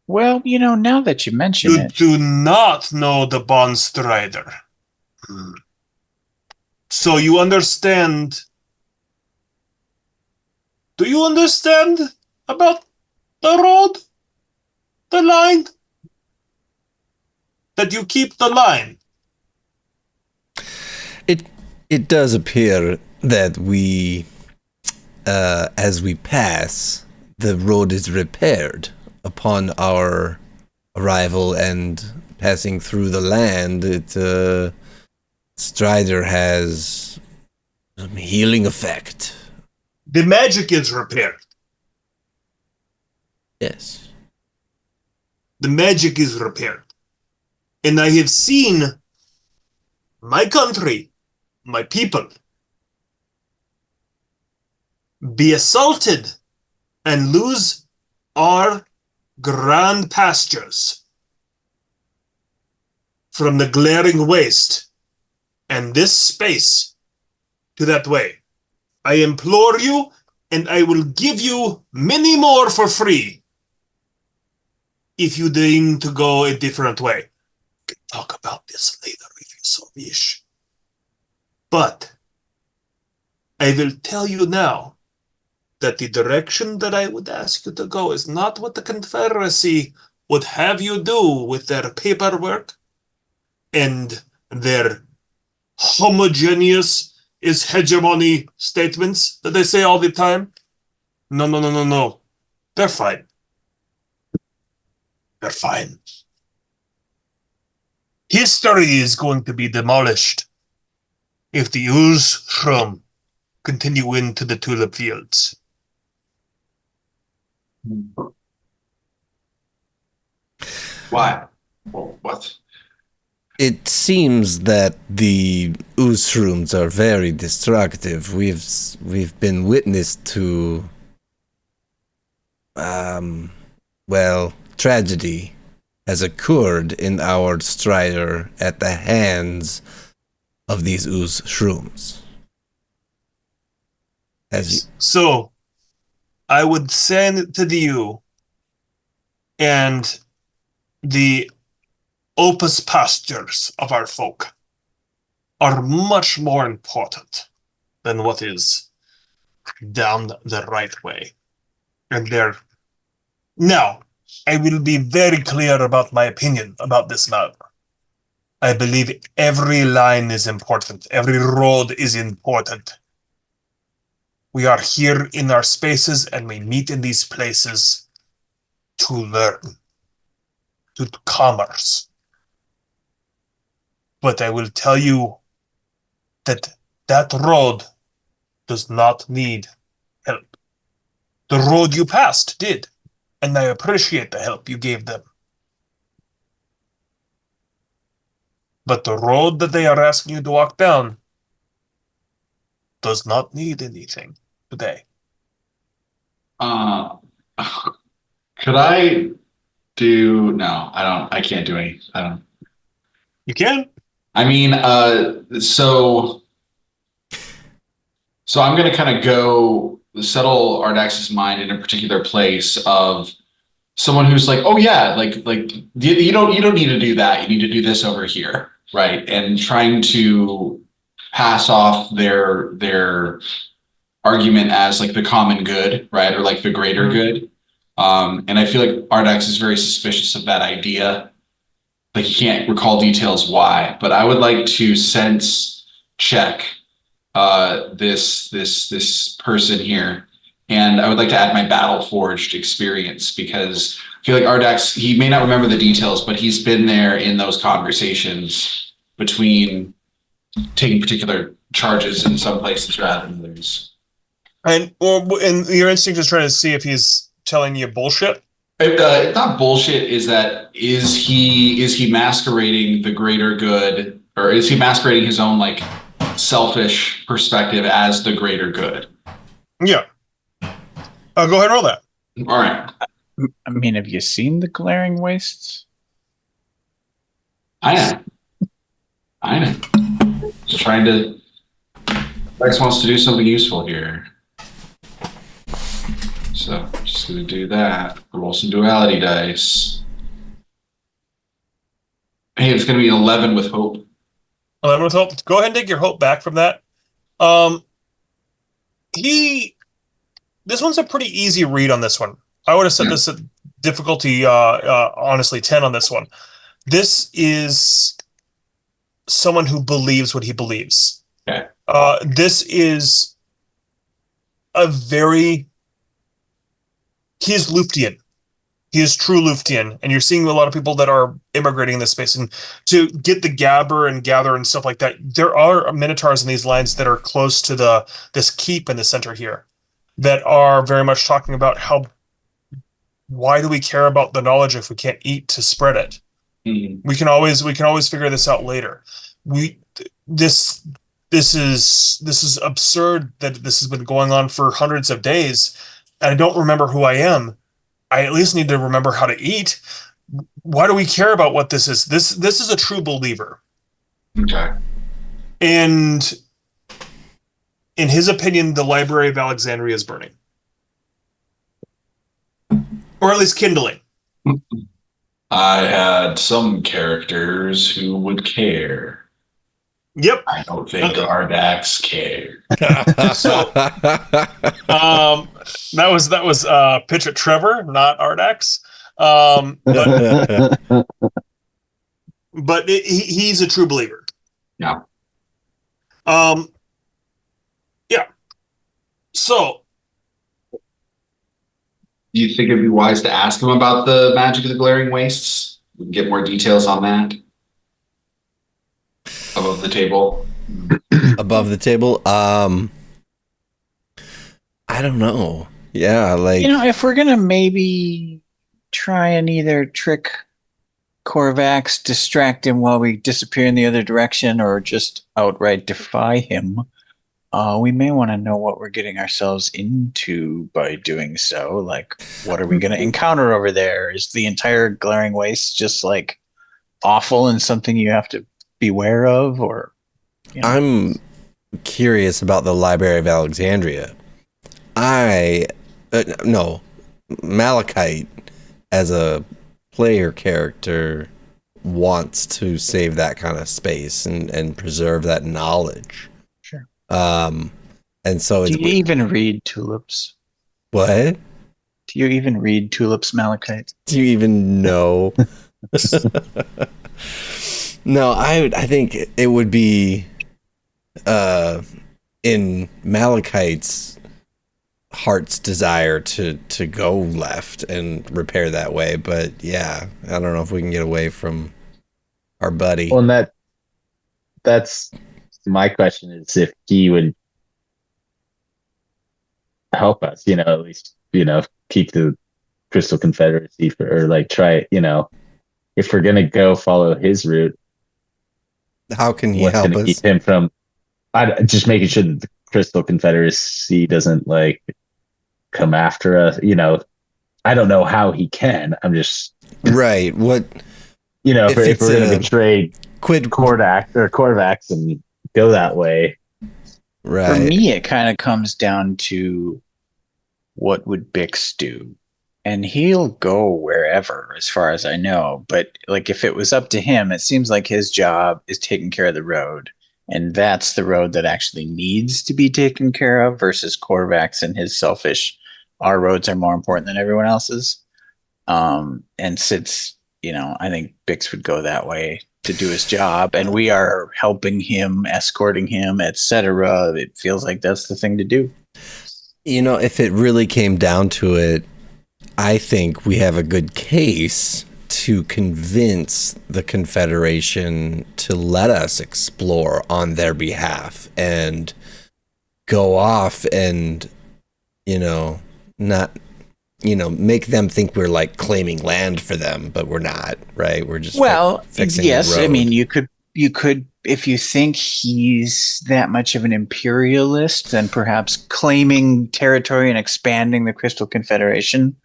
Well, now that you mention You it, do not know the Bond Strider. So you understand. Do you understand about the road? The line? That you keep the line. It does appear that we, as we pass, the road is repaired upon our arrival and passing through the land. Strider has some healing effect. The magic is repaired. Yes. The magic is repaired. And I have seen my country, my people, be assaulted and lose our grand pastures from the glaring waste and this space to that way. I implore you, and I will give you many more for free if you deign to go a different way. We can talk about this later if you so wish. But I will tell you now that the direction that I would ask you to go is not what the Confederacy would have you do with their paperwork and their homogeneous is hegemony statements that they say all the time. No. They're fine. They're fine. History is going to be demolished if the ooze shroom continue into the tulip fields. Why? Well, what? It seems that the ooze shrooms are very destructive. We've been witness to, tragedy has occurred in our Strider at the hands of these ooze shrooms. So, I would send to you and the Opus Pastures of our folk are much more important than what is down the right way. And there. Now, I will be very clear about my opinion about this matter. I believe every line is important. Every road is important. We are here in our spaces and we meet in these places to learn, to commerce. But I will tell you that that road does not need help. The road you passed did, and I appreciate the help you gave them. But the road that they are asking you to walk down does not need anything today. Could I do? No, I don't. I can't do any. I don't. You can. I mean, so I'm gonna kind of go settle Ardax's mind in a particular place of someone who's like, oh yeah, like you don't need to do that. You need to do this over here, right? And trying to pass off their argument as like the common good, right, or like the greater good. And I feel like Ardax is very suspicious of that idea. Like he can't recall details why, but I would like to sense check this person here, and I would like to add my battle forged experience because I feel like Ardax, he may not remember the details, but he's been there in those conversations between taking particular charges in some places rather than others. And your instinct is trying to see if he's telling you bullshit. It's not bullshit. Is he masquerading the greater good, or is he masquerading his own like selfish perspective as the greater good? Yeah. Go ahead and roll that. All right. I mean, have you seen the glaring wastes? I know. Just trying to. Rex wants to do something useful here. So just gonna do that. Roll some duality dice. Hey, it's gonna be 11 with hope. 11 with hope. Go ahead and take your hope back from that. This one's a pretty easy read on this one. I would have set this at difficulty, honestly, 10 on this one. This is someone who believes what he believes. Okay. This is he is Luuftian. He is true Luuftian, and you're seeing a lot of people that are immigrating in this space. And to get the gabber and gather and stuff like that, there are minotaurs in these lines that are close to this keep in the center here that are very much talking about why do we care about the knowledge if we can't eat to spread it? Mm-hmm. We can always figure this out later. This is absurd that this has been going on for hundreds of days. And I don't remember who I am. I at least need to remember how to eat. Why do we care about what this is? This is a true believer. Okay. And in his opinion, the Library of Alexandria is burning. Or at least kindling. I had some characters who would care. Yep. I don't think Ardax cared. So that was pitch at Trevor, not Ardax. But he's a true believer. Yeah. Yeah. So Do you think it'd be wise to ask him about the magic of the glaring wastes? We can get more details on that. Above the table. Above the table? I don't know. Yeah, like... if we're going to maybe try and either trick Korvax, distract him while we disappear in the other direction, or just outright defy him, we may want to know what we're getting ourselves into by doing so. Like, what are we going to encounter over there? Is the entire glaring waste just, like, awful and something you have to beware of, or I'm curious about the Library of Alexandria. Malachite as a player character wants to save that kind of space and preserve that knowledge. Sure. And so Do you even read Tulips? what? Do you even read Tulips, Malachite? Do you even know? No, I think it would be in Malachite's heart's desire to go left and repair that way, but yeah, I don't know if we can get away from our buddy. Well, and that's my question is if he would help us, at least, keep the Crystal Confederacy or like try, if we're gonna go follow his route, How can he what's help gonna us? keep him from just making sure that the Crystal Confederacy doesn't like come after us, I don't know how he can. I'm just Right. What if we're gonna betray quid Korvax and go that way. right. For me, it kind of comes down to what would Bix do? And he'll go wherever, as far as I know. But like, if it was up to him, it seems like his job is taking care of the road. And that's the road that actually needs to be taken care of versus Korvax and his selfish, our roads are more important than everyone else's. And since, I think Bix would go that way to do his job, and we are helping him, escorting him, etc. It feels like that's the thing to do. If it really came down to it, I think we have a good case to convince the Confederation to let us explore on their behalf and go off and, not, make them think we're like claiming land for them, but we're not, right? We're just fixing yes. the road. I mean, you could, if you think he's that much of an imperialist, then perhaps claiming territory and expanding the Crystal Confederation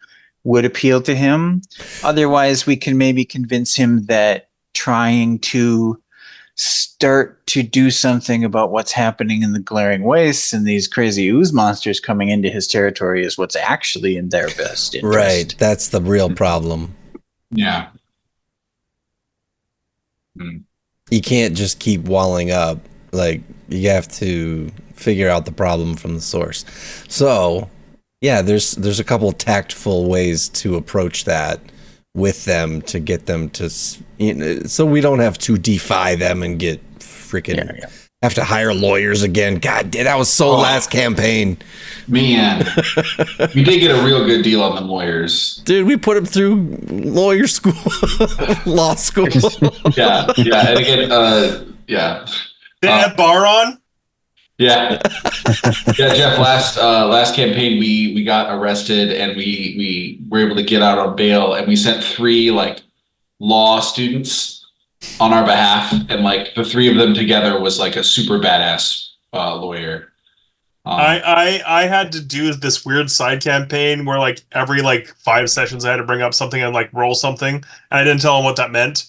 would appeal to him. Otherwise, we can maybe convince him that trying to start to do something about what's happening in the glaring wastes and these crazy ooze monsters coming into his territory is what's actually in their best interest. Right. That's the real problem. Yeah. You can't just keep walling up. Like, you have to figure out the problem from the source. So, yeah, there's a couple of tactful ways to approach that with them to get them to, so we don't have to defy them and get freaking have to hire lawyers again. God, that was so last campaign. Man, we did get a real good deal on the lawyers. Dude, we put them through lawyer school, law school. Yeah, and again, yeah. They had bar on? Yeah. Yeah, Jeff, last campaign we got arrested and we were able to get out on bail, and we sent 3 like law students on our behalf, and like the 3 of them together was like a super badass lawyer. I had to do this weird side campaign where like every like 5 sessions I had to bring up something and like roll something, and I didn't tell them what that meant.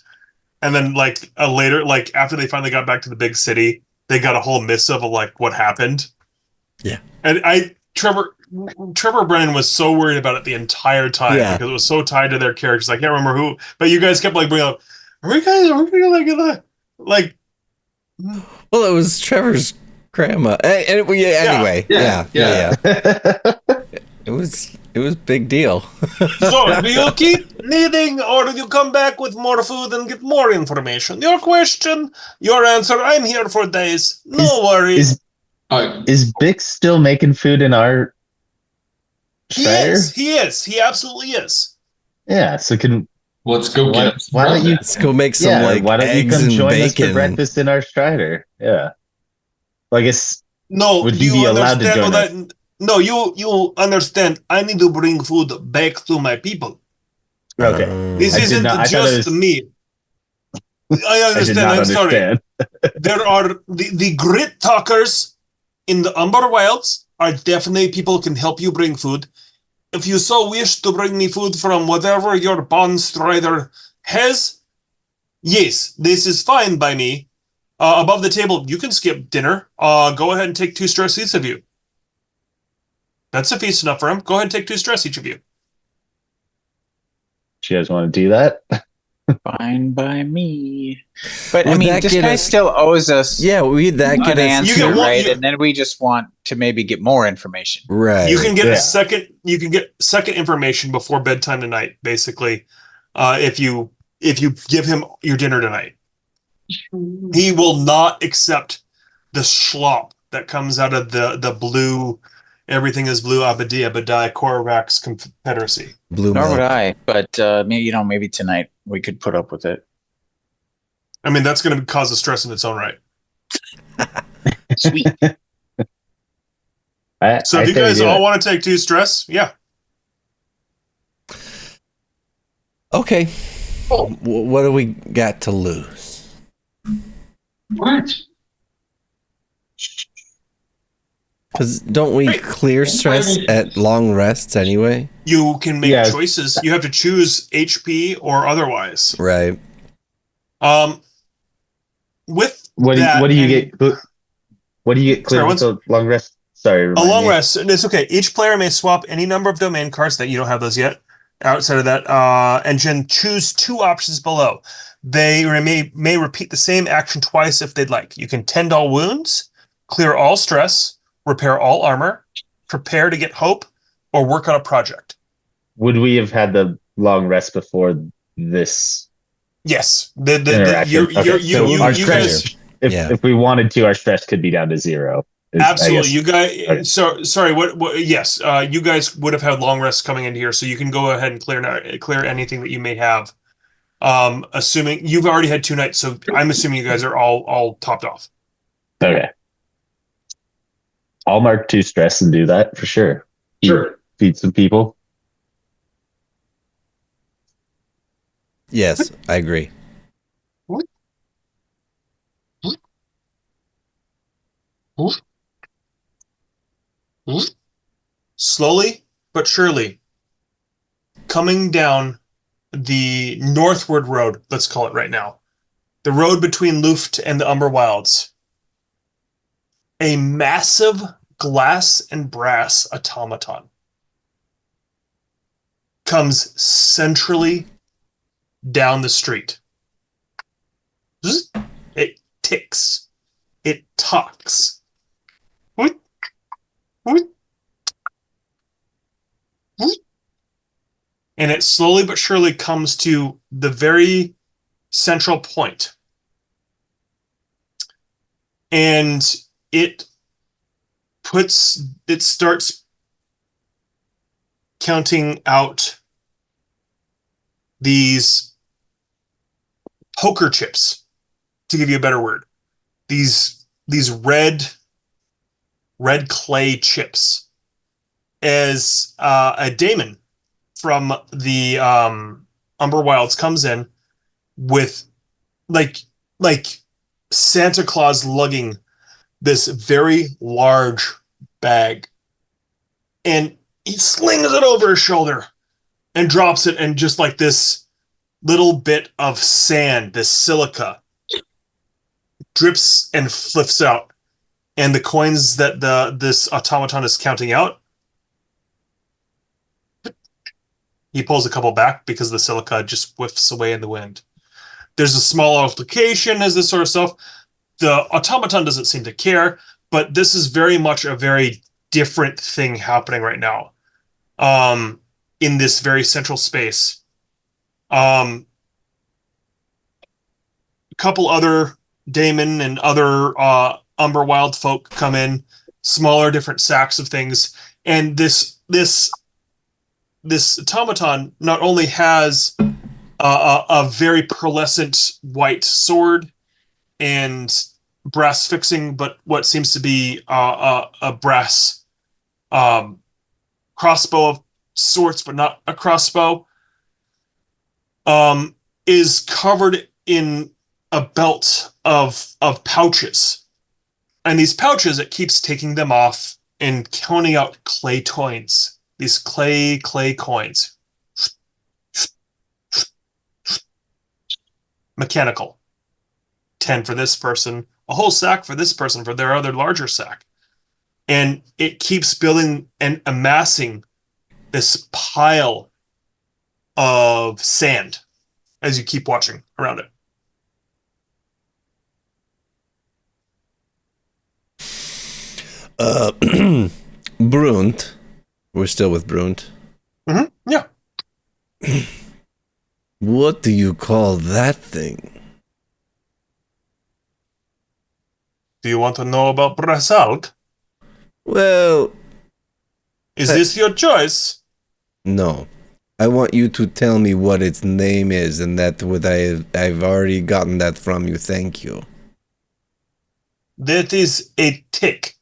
And then like later, like after they finally got back to the big city, they got a whole missive of like what happened. Yeah. And Trevor Brennan was so worried about it the entire time because it was so tied to their characters. I can't remember who, but you guys kept like bringing up, are we gonna like well, it was Trevor's grandma. Anyway. Yeah. It was big deal. So, do you keep needing, or do you come back with more food and get more information? Your question, your answer. I'm here for days. No worries. Is Bix still making food in our Strider? He is. He absolutely is. Yeah. So let's go get him. Why don't you? Let's go make some why don't eggs you come and join bacon. us for breakfast in our Strider? Yeah. Well, I guess. No. Would you be allowed to join us? No, you understand. I need to bring food back to my people. Okay. This isn't just me. I understand. I'm sorry. There are the grit talkers in the Umber Wilds are definitely people who can help you bring food. If you so wish to bring me food from whatever your bond strider has, yes, this is fine by me. Above the table, you can skip dinner. Go ahead and take 2 stress each of you. That's a feast enough for him. Go ahead and take 2 stress each of you. Do you guys want to do that? Fine by me. But I Would mean, that this get guy us- still owes us Yeah, that an get us answer, You get one- right? you- And then we just want to maybe get more information. right. You can get Yeah. second information before bedtime tonight, basically. If you give him your dinner tonight. He will not accept the schlop that comes out of the blue, everything is blue Abadai Korvax Confederacy. Blue Nor would milk. I. But maybe tonight we could put up with it. I mean, that's going to cause a stress in its own right. Sweet. So if you guys all want to take 2 stress, yeah. Okay. What do we got to lose? What? Because don't we clear stress at long rests anyway? You can make Yeah. choices. You have to choose HP or otherwise. Right. With What do you get? What do you get clear Sorry, with the long rest? Sorry, a remind long me. rest, and it's okay. Each player may swap any number of domain cards that you don't have those yet. Outside of that, and then choose 2 options below. They may repeat the same action twice if they'd like. You can tend all wounds, clear all stress, repair all armor, prepare to get hope, or work on a project. Would we have had the long rest before this Yes, interaction? Our you stress, guys. if we wanted to, our stress could be down to 0. Absolutely, you guys. Okay. So sorry. What? Yes, you guys would have had long rests coming into here, so you can go ahead and clear anything that you may have. Assuming you've already had 2 nights, so I'm assuming you guys are all topped off. Okay. I'll mark 2 stress and do that for sure. Sure. Feed some people. Yes, I agree. Slowly but surely, coming down the northward road, let's call it right now, the road between Luuft and the Umber Wilds, a massive glass and brass automaton comes centrally down the street. It ticks. It talks. And it slowly but surely comes to the very central point. And it starts counting out these poker chips, to give you a better word. These red clay chips. As a daemon from the Umber Wilds comes in with like Santa Claus lugging this very large bag, and he slings it over his shoulder and drops it, and just like this little bit of sand, this silica, drips and flips out, and the coins that this automaton is counting out, he pulls a couple back because the silica just whiffs away in the wind. There's a small altercation as this sort of stuff. The automaton doesn't seem to care, but this is very much a very different thing happening right now. In this very central space. A couple other daemon and other Umber Wild folk come in, smaller, different sacks of things, and this automaton not only has a very pearlescent white sword and brass fixing, but what seems to be a brass crossbow of sorts, but not a crossbow, is covered in a belt of pouches. And these pouches, it keeps taking them off and counting out clay coins. These clay coins. Mechanical. 10 for this person, a whole sack for this person for their other larger sack. And it keeps building and amassing this pile of sand. as you keep watching around it. Brunt. We're still with Brunt. Yeah. What do you call that thing? Do you want to know about Brasalk? Well, Is this your choice? no. I want you to tell me what its name is, and that would I've already gotten that from you. Thank you. That is a tick.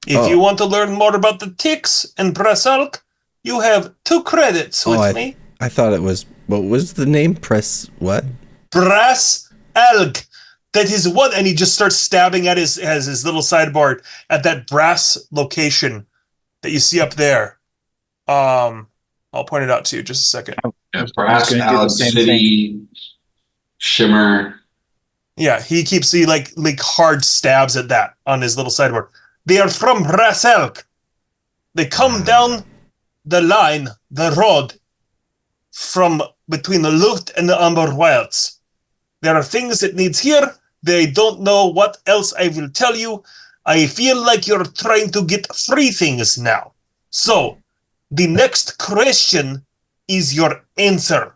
If you want to learn more about the ticks and Brasalk, you have 2 credits with me. I thought it was, what was the name? Press what? Brass Elk. That is what, and he just starts stabbing at his little sideboard at that brass location that you see up there. I'll point it out to you just a second. Yeah, brass, Alad City, Shimmer. Yeah, he like hard stabs at that on his little sideboard. They are from Brass Elk. They come down the line, the road, from between the Luuft and the Umber Wilds. There are things it needs here. They don't know what else I will tell you. I feel like you're trying to get free things now. So, the next question is your answer.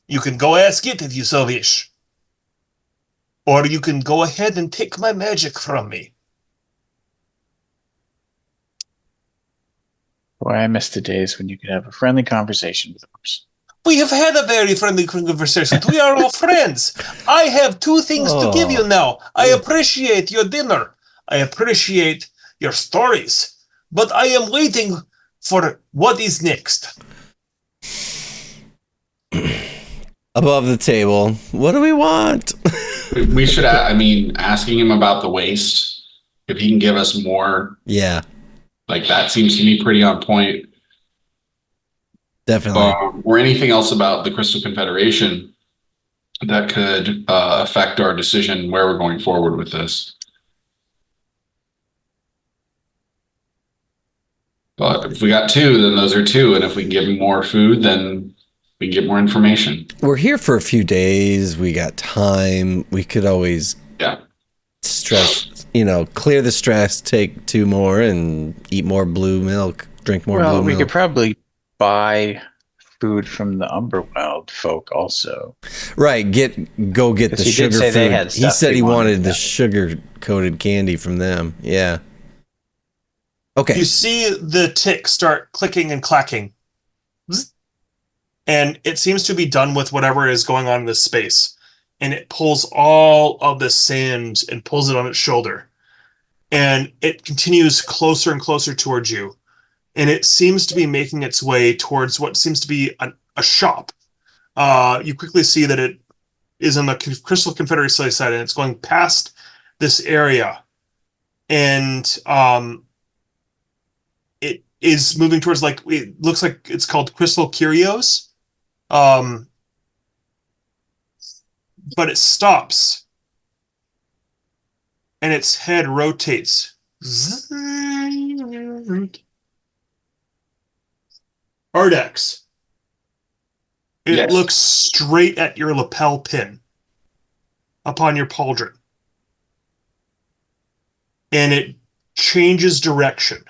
You can go ask it if you so wish. Or you can go ahead and take my magic from me. Boy, I miss the days when you could have a friendly conversation with us. We have had a very friendly conversation. We are all friends. I have 2 things to give you now. I appreciate your dinner. I appreciate your stories. But I am waiting for what is next. Above the table. What do we want? We should, asking him about the waste, if he can give us more. Yeah. Like, that seems to me pretty on point. Definitely. Or anything else about the Crystal Confederation that could affect our decision where we're going forward with this. But if we got 2, then those are 2. And if we can give him more food, then we can get more information. We're here for a few days. We got time. We could always stress, clear the stress, take 2 more and eat more blue milk, drink more blue milk. Well, we could probably buy food from the Umberwild folk also. Right, go get the sugar food. They had he said he wanted the sugar-coated candy from them. Yeah. Okay. You see the tick start clicking and clacking. And it seems to be done with whatever is going on in this space. And it pulls all of the sand and pulls it on its shoulder. And it continues closer and closer towards you. And it seems to be making its way towards what seems to be a shop. You quickly see that it is on the Crystal Confederacy side, and it's going past this area. And it is moving towards, it looks like it's called Crystal Curios. But it stops. And its head rotates. Ardex. It looks straight at your lapel pin upon your pauldron. And it changes direction.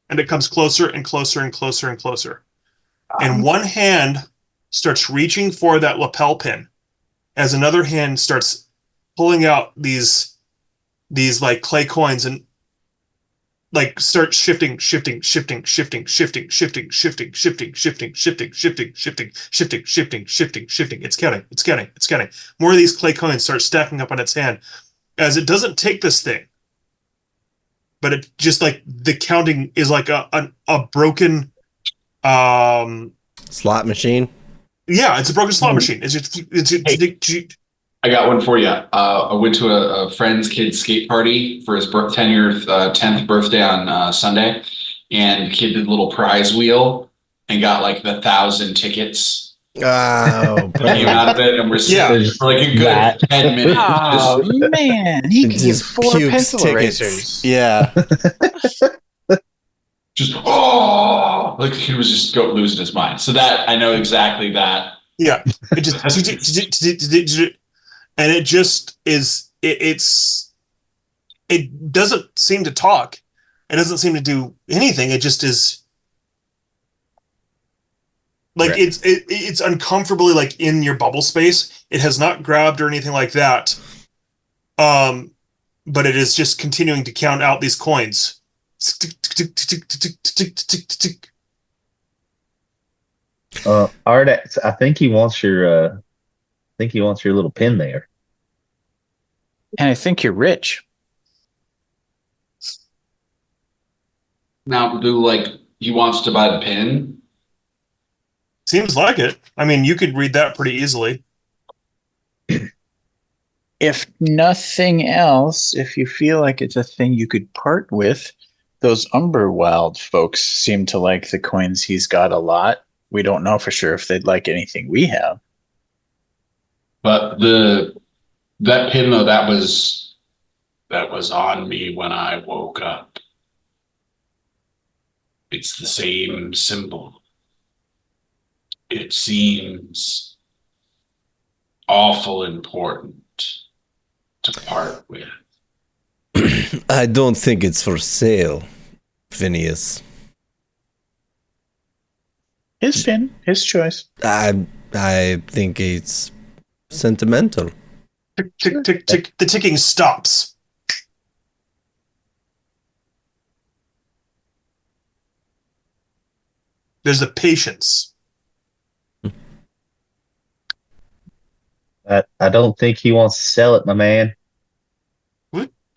And it comes closer and closer and closer and closer. And one hand starts reaching for that lapel pin as another hand starts pulling out these clay coins and start shifting. It's counting. More of these clay coins start stacking up on its hand as it doesn't take this thing. But it just the counting is like a broken slot machine. Yeah, it's a broken slot machine. I got one for you. I went to a friend's kid's skate party for his 10th birthday on Sunday, and the kid did a little prize wheel and got the 1,000 tickets Oh, came out of it, and we're sitting Yeah. for like a good That. 10 minutes. Oh man, he can get just 4 pukes pencil tickets. erasers. Yeah. Just like he was just losing his mind. So that I know exactly that. Yeah. It just and it just is it doesn't seem to talk. It doesn't seem to do anything. It just is like Right. it's uncomfortably like in your bubble space. It has not grabbed or anything like that. But it is just continuing to count out these coins. Art, I think he wants your little pin there. And I think you're rich. Now, he wants to buy the pin? Seems like it. I mean, you could read that pretty easily. If nothing else, if you feel like it's a thing you could part with, those Umber Wilde folks seem to like the coins he's got a lot. We don't know for sure if they'd like anything we have. But that pin though, that was on me when I woke up. It's the same symbol. It seems awful important to part with. I don't think it's for sale, Phineas. His pin, his choice. I think it's sentimental. Tick, tick, tick, tick. The ticking stops. There's the patience. I don't think he wants to sell it, my man.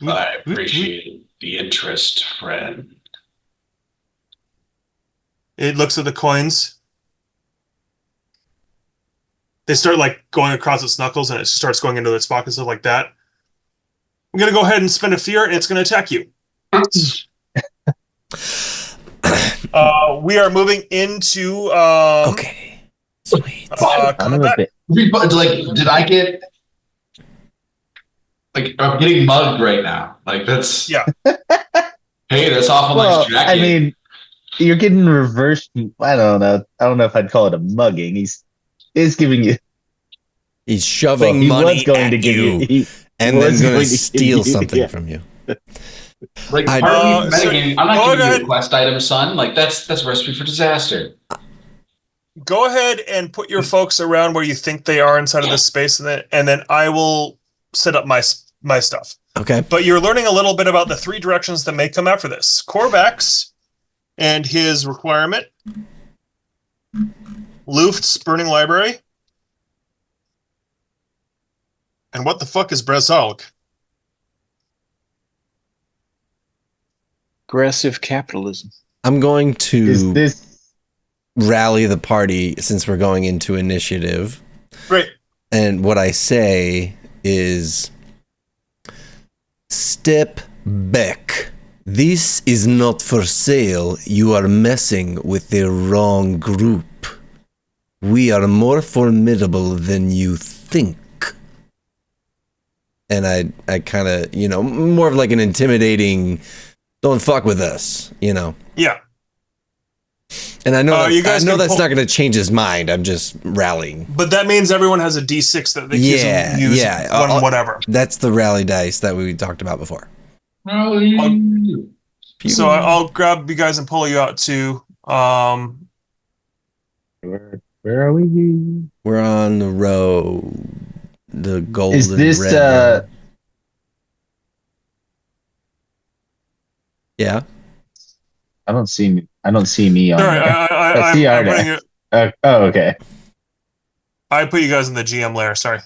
I appreciate the interest, friend. It looks at the coins. They start like going across its knuckles, and it starts going into its pockets, stuff like that. I'm gonna go ahead and spend a fear, and it's gonna attack you. We are moving into Okay. Sweet. combat. Did I get I'm getting mugged right now? Like that's Yeah. Hey, that's awful Well, nice jacket. I mean, you're getting reversed. I don't know. I don't know if I'd call it a mugging. He's giving you. He's shoving He money was going at to give you, you. and then was going going to to steal give you- something yeah. from you. Like I- part of me metagaming, I'm not go giving you ahead. a quest item, son. Like that's a recipe for disaster. Go ahead and put your folks around where you think they are inside of this space, and then I will set up my stuff. Okay. But you're learning a little bit about the 3 directions that may come after this. Corvax and his requirement. Luuft's Burning Library. And what the fuck is Bresalg? Aggressive capitalism. I'm going Is to this? rally the party since we're going into initiative. Great. And what I say is step back. This is not for sale. You are messing with the wrong group. We are more formidable than you think. And I kind of, more of like an intimidating, don't fuck with us, Yeah. And I know you guys can that's pull- not going to change his mind. I'm just rallying. But that means everyone has a D6 that they Yeah, can use yeah. whatever. That's the rally dice that we talked about before. So I'll grab you guys and pull you out to Where are we? We're on the road. The golden Is this? red road. Yeah. I don't see me on. Sorry, there. I'm see putting Arda. it, Oh, okay. I put you guys in the GM layer, sorry.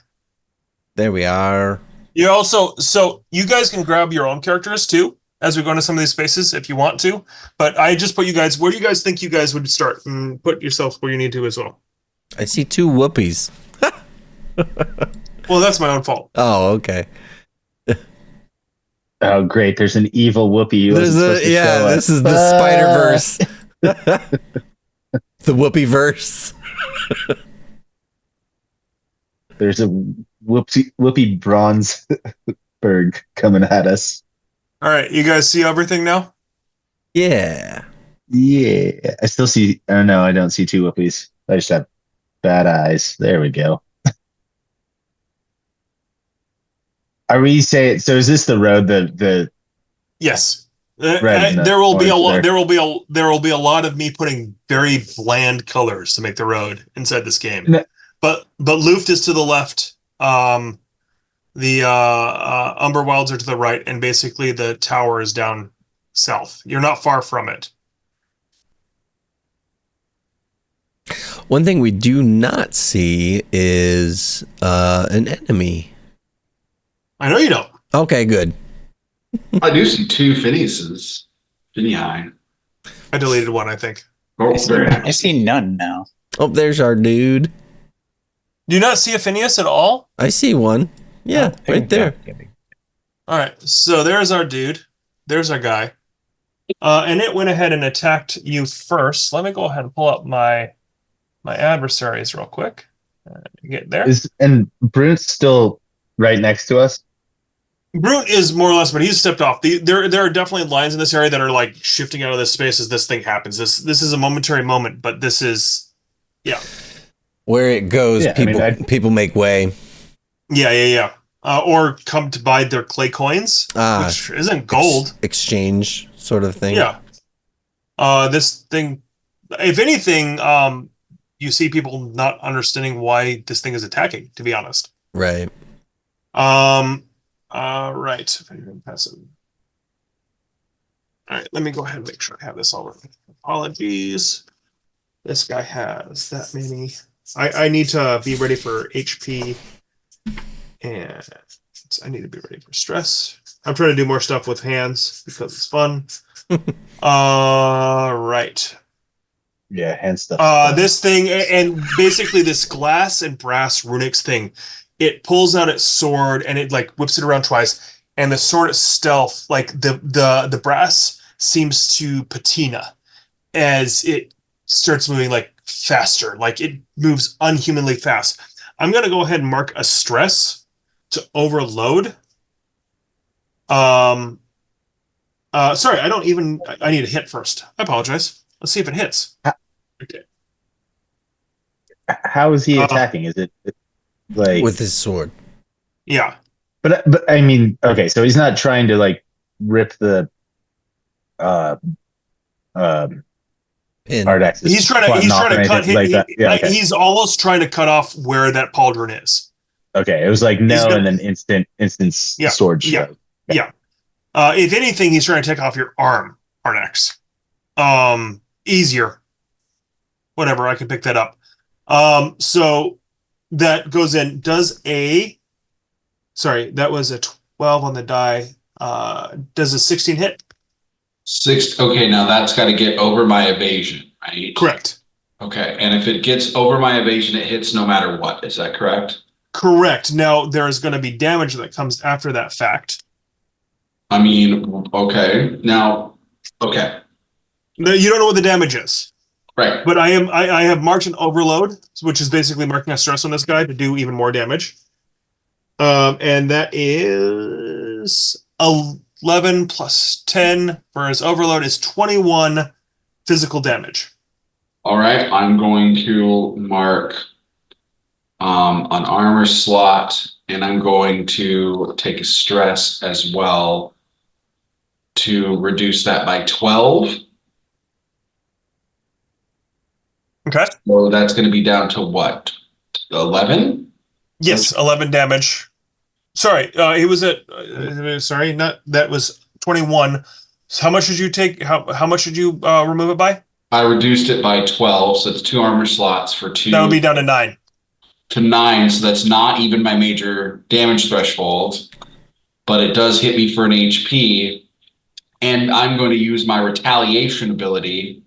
There we are. You also, so you guys can grab your own characters too as we go into some of these spaces if you want to. But I just put you guys where do you guys think you guys would start, and put yourself where you need to as well. I see 2 whoopies. Well, that's my own fault. Oh, okay. Oh, great! There's an evil whoopee. This is the Spider-Verse. The whoopee verse. There's a whoopy bronze berg coming at us. All right, you guys see everything now? Yeah. Yeah, I still see. Oh no, I don't see two whoopies. I just have bad eyes. There we go. Are we saying so? Is this the road? The Yes. red and the There will be a orange lot. there? There will be a lot of me putting very bland colors to make the road inside this game. No. But Luuft is to the left. The Umber Wilds are to the right, and basically the tower is down south. You're not far from it. One thing we do not see is an enemy. I know you don't. Okay, good. I do see two Phineases. Phineas. I deleted one, I think. Oh, very I nice. see none now. Oh, there's our dude. Do you not see a Phineas at all? I see one. Yeah, Oh, right there. All right, so there's our dude. There's our guy. And it went ahead and attacked you first. Let me go ahead and pull up my adversaries real quick. Get there. And Brute's still right next to us. Brute is more or less, but he's stepped off. There are definitely lines in this area that are like shifting out of this space as this thing happens. This is a momentary moment, but this is, yeah. Where it goes, people make way. Yeah. Or come to buy their clay coins, which isn't gold. Exchange sort of thing. Yeah. This thing, if anything, you see people not understanding why this thing is attacking, to be honest. Right. Right. Passive. All right, let me go ahead and make sure I have this all right. Apologies. This guy has that many. I need to be ready for HP, and I need to be ready for stress. I'm trying to do more stuff with hands because it's fun. Right. Yeah, hand stuff. This thing, and basically this glass and brass runics thing, it pulls out its sword and it like whips it around twice, and the sword itself, like the brass seems to patina as it starts moving like faster, like it moves unhumanly fast. I'm gonna go ahead and mark a stress to overload. Sorry, I need a hit first. I apologize. Let's see if it hits. Okay. How is he attacking? Is it like with his sword? Yeah. But I mean, okay, so he's not trying to like rip the hard axis. He's trying to cut like that. Yeah, okay. He's almost trying to cut off where that pauldron is. Okay, it was like no, and then instant sword stroke. Yeah. If anything, he's trying to take off your arm, Arnex. Easier. Whatever, I can pick that up. So that goes in. That was a 12 on the die. Does a 16 hit? Okay, now that's got to get over my evasion, right? Correct. Okay, and if it gets over my evasion, it hits no matter what. Is that correct? Correct. Now, there's going to be damage that comes after that fact. I mean, okay. Now, okay. No, you don't know what the damage is. Right. But I have marked an overload, which is basically marking a stress on this guy to do even more damage. And that is 11 plus 10 for his overload is 21 physical damage. All right. I'm going to mark an armor slot, and I'm going to take a stress as well to reduce that by 12. Okay. So that's going to be down to what? 11? Yes, 11 damage. Sorry, he was at. That was 21. So how much did you take? How much did you remove it by? I reduced it by 12, so it's 2 armor slots for 2. That would be down to 9. To 9, so that's not even my major damage threshold, but it does hit me for an HP, and I'm going to use my retaliation ability.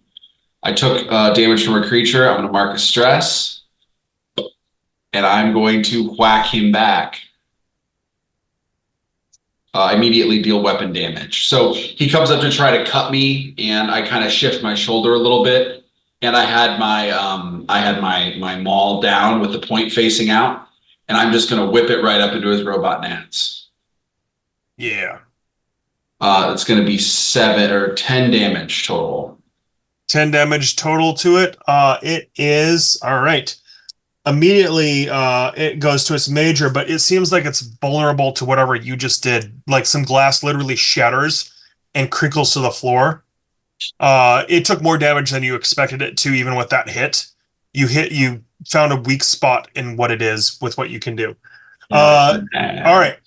I took damage from a creature. I'm going to mark a stress, and I'm going to whack him back. Immediately deal weapon damage. So he comes up to try to cut me, and I kind of shift my shoulder a little bit, and I had my maul down with the point facing out, and I'm just gonna whip it right up into his robot nads. Yeah. It's gonna be 7 or 10 damage total. 10 damage total to it. It is all right. Immediately, it goes to its major, but it seems like it's vulnerable to whatever you just did. Like some glass literally shatters and crinkles to the floor. It took more damage than you expected it to, even with that hit. You found a weak spot in what it is with what you can do. All right.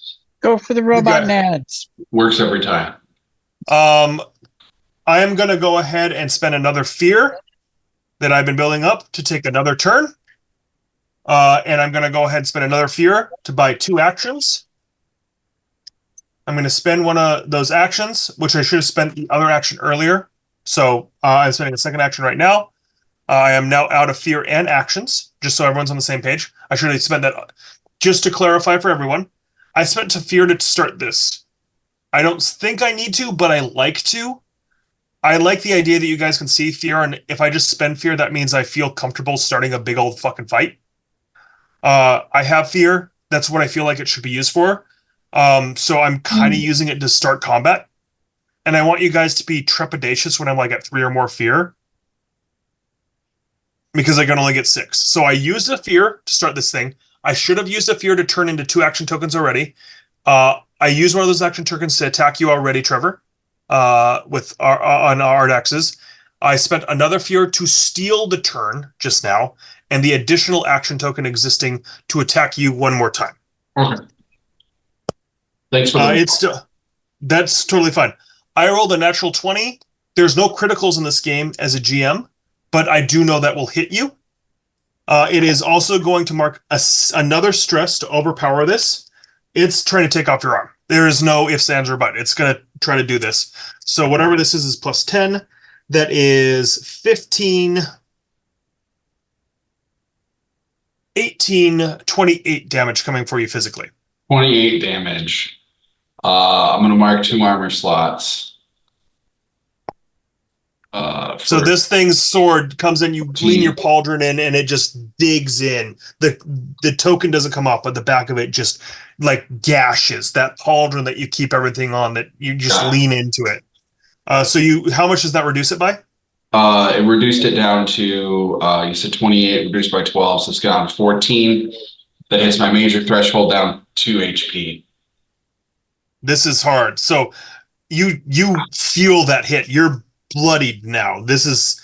Go for the robot got- nads. Works every time. I am going to go ahead and spend another fear that I've been building up to take another turn. And I'm going to go ahead and spend another fear to buy 2 actions. I'm going to spend one of those actions, which I should have spent the other action earlier. So I'm spending a second action right now. I am now out of fear and actions, just so everyone's on the same page. I should have spent that. Just to clarify for everyone, I spent to fear to start this. I don't think I need to, but I like to. I like the idea that you guys can see fear, and if I just spend fear, that means I feel comfortable starting a big old fucking fight. I have fear. That's what I feel like it should be used for. So I'm kind of using it to start combat. And I want you guys to be trepidatious when I'm like at 3 or more fear. Because I can only get 6. So I used a fear to start this thing. I should have used a fear to turn into 2 action tokens already. I used one of those action tokens to attack you already, Trevor. With on our axes. I spent another fear to steal the turn just now, and the additional action token existing to attack you one more time. Okay. Thanks for that's totally fine. I rolled a natural 20. There's no criticals in this game as a GM, but I do know that will hit you. It is also going to mark another stress to overpower this. It's trying to take off your arm. There is no ifs, ands, or buts. It's going to try to do this. So whatever this is plus 10. That is 15, 18, 28 damage coming for you physically. 28 damage. I'm going to mark 2 armor slots. So this thing's sword comes in, you lean your pauldron in, and it just digs in. The token doesn't come off, but the back of it just like gashes that pauldron that you keep everything on, that you just lean into it. So how much does that reduce it by? It reduced it down to, you said 28, reduced by 12, so it's down to 14. That hits my major threshold down 2 HP. This is hard. So you feel that hit. You're bloodied now. This is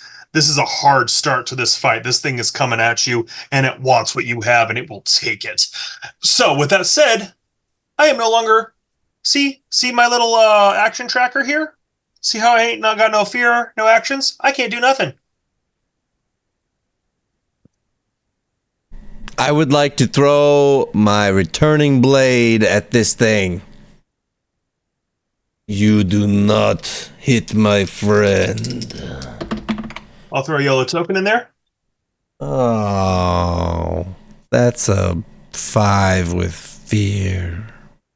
a hard start to this fight. This thing is coming at you, and it wants what you have, and it will take it. So with that said, I am no longer... See my little action tracker here? See how I ain't not got no fear, no actions? I can't do nothing. I would like to throw my returning blade at this thing. You do not hit my friend. I'll throw a yellow token in there. Oh, that's a 5 with fear.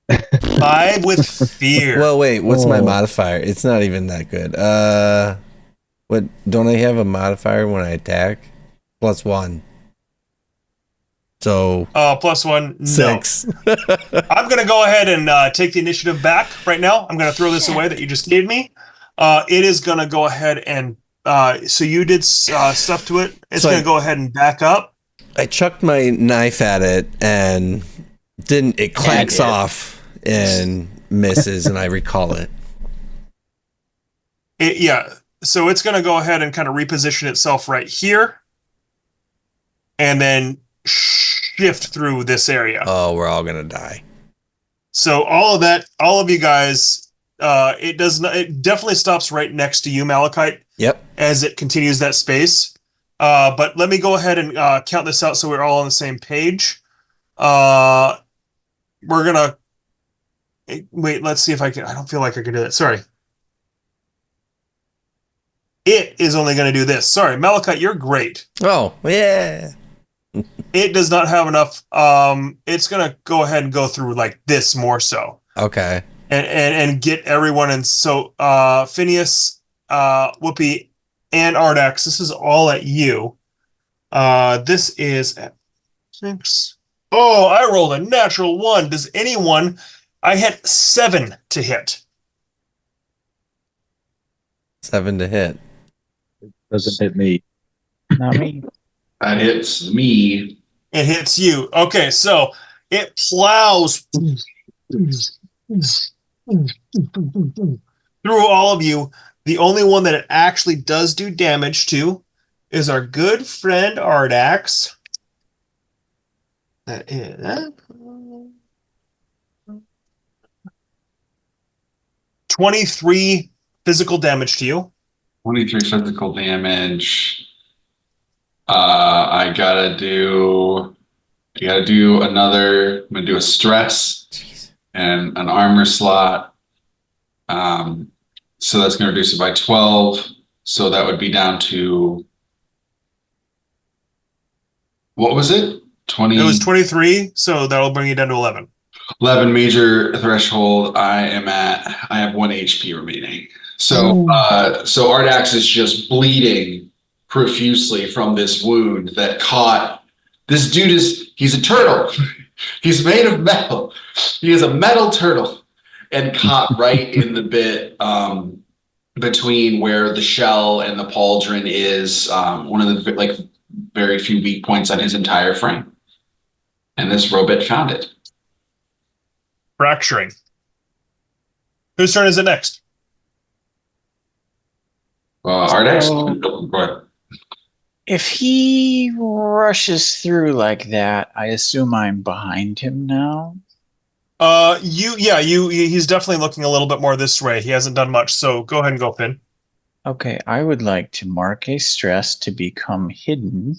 5 with fear. Well, wait, what's my modifier? It's not even that good. What? Don't I have a modifier when I attack? +1. So. +1. No. 6. I'm gonna go ahead and take the initiative back right now. I'm gonna throw this away that you just gave me. It is gonna go ahead and so you did stuff to it. It's gonna go ahead and back up. I chucked my knife at it and it clanks off and misses, and I recall it. Yeah. So it's gonna go ahead and kind of reposition itself right here, and then shift through this area. Oh, we're all gonna die. So all of you guys, it definitely stops right next to you, Malachite. Yep. As it continues that space. But let me go ahead and count this out so we're all on the same page. We're gonna wait. Let's see if I can. I don't feel like I can do that. Sorry. It is only going to do this. Sorry, Malachite, you're great. Oh, yeah. It does not have enough. It's going to go ahead and go through like this more so. Okay. And get everyone. And so Phineas, Whoopi, and Ardax, this is all at you. This is at 6. Oh, I rolled a natural 1. Does anyone... I had 7 to hit. 7 to hit. Doesn't hit me. Not me. That hits me. It hits you. Okay, so it plows through all of you. The only one that it actually does do damage to is our good friend Ardax. That is 23 physical damage to you. 23 physical damage. I gotta do another. I'm gonna do a stress and an armor slot. So that's gonna reduce it by 12. So that would be down to, what was it? 20. It was 23, so that'll bring you down to 11. 11 major threshold. I have 1 HP remaining. So so Ardax is just bleeding profusely from this wound that caught. This dude he's a turtle. He's made of metal. He is a metal turtle, and caught right in the bit between where the shell and the pauldron is, one of the very few weak points on his entire frame. And this robot found it. Fracturing. Whose turn is it next? Ardax? So- Go ahead. If he rushes through like that, I assume I'm behind him now. He's definitely looking a little bit more this way. He hasn't done much, so go ahead and go, Finn. Okay, I would like to mark a stress to become hidden.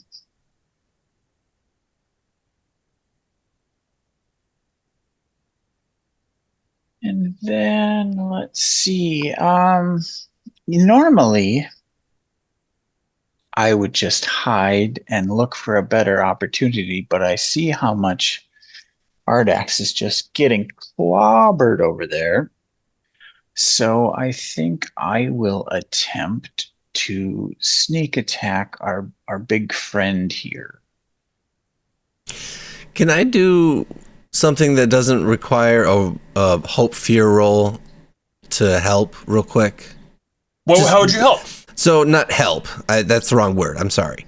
And then let's see. Normally I would just hide and look for a better opportunity, but I see how much Ardax is just getting clobbered over there. So I think I will attempt to sneak attack our big friend here. Can I do something that doesn't require a hope fear roll to help real quick? Well, how would you help? So not help. That's the wrong word. I'm sorry.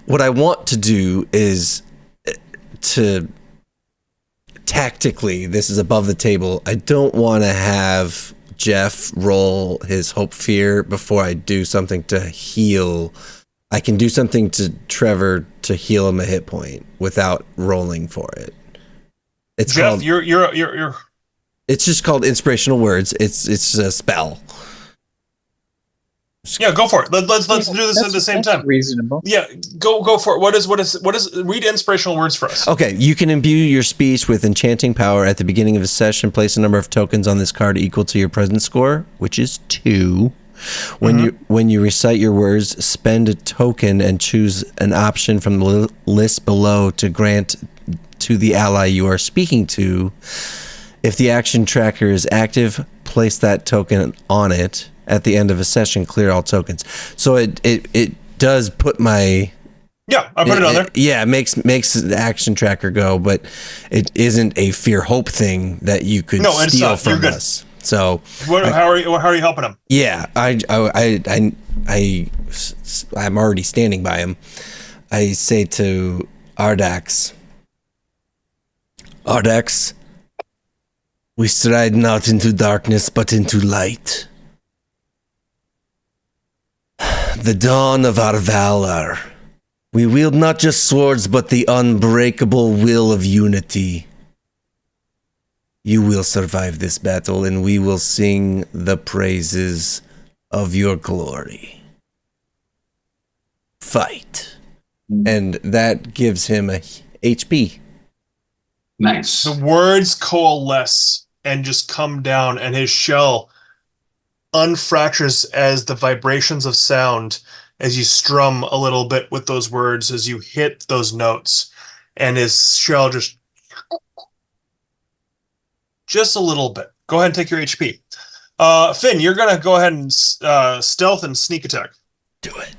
What I want to do is to tactically, this is above the table. I don't want to have Jeff roll his hope fear before I do something to heal. I can do something to Trevor to heal him a hit point without rolling for it. It's Jeff, called, you're. It's just called inspirational words. It's a spell. Yeah, go for it. Let's do this at the same time. Reasonable. Yeah, go for it. What is read inspirational words for us? Okay, you can imbue your speech with enchanting power at the beginning of a session. Place a number of tokens on this card equal to your present score, which is 2. When you recite your words, spend a token and choose an option from the list below to grant to the ally you are speaking to. If the action tracker is active, place that token on it. At the end of a session, clear all tokens. So it does put my... Yeah, I put it on there. Yeah, it makes the action tracker go, but it isn't a fear hope thing that you could steal from us. So how are you helping him? Yeah, I'm already standing by him. I say to Ardax, we stride not into darkness, but into light. The dawn of our valor. We wield not just swords, but the unbreakable will of unity. You will survive this battle, and we will sing the praises of your glory. Fight. And that gives him a HP. Nice. The words coalesce and just come down, and his shell unfractures as the vibrations of sound, as you strum a little bit with those words, as you hit those notes, and his shell just a little bit. Go ahead and take your HP. Finn, you're gonna go ahead and stealth and sneak attack. Do it.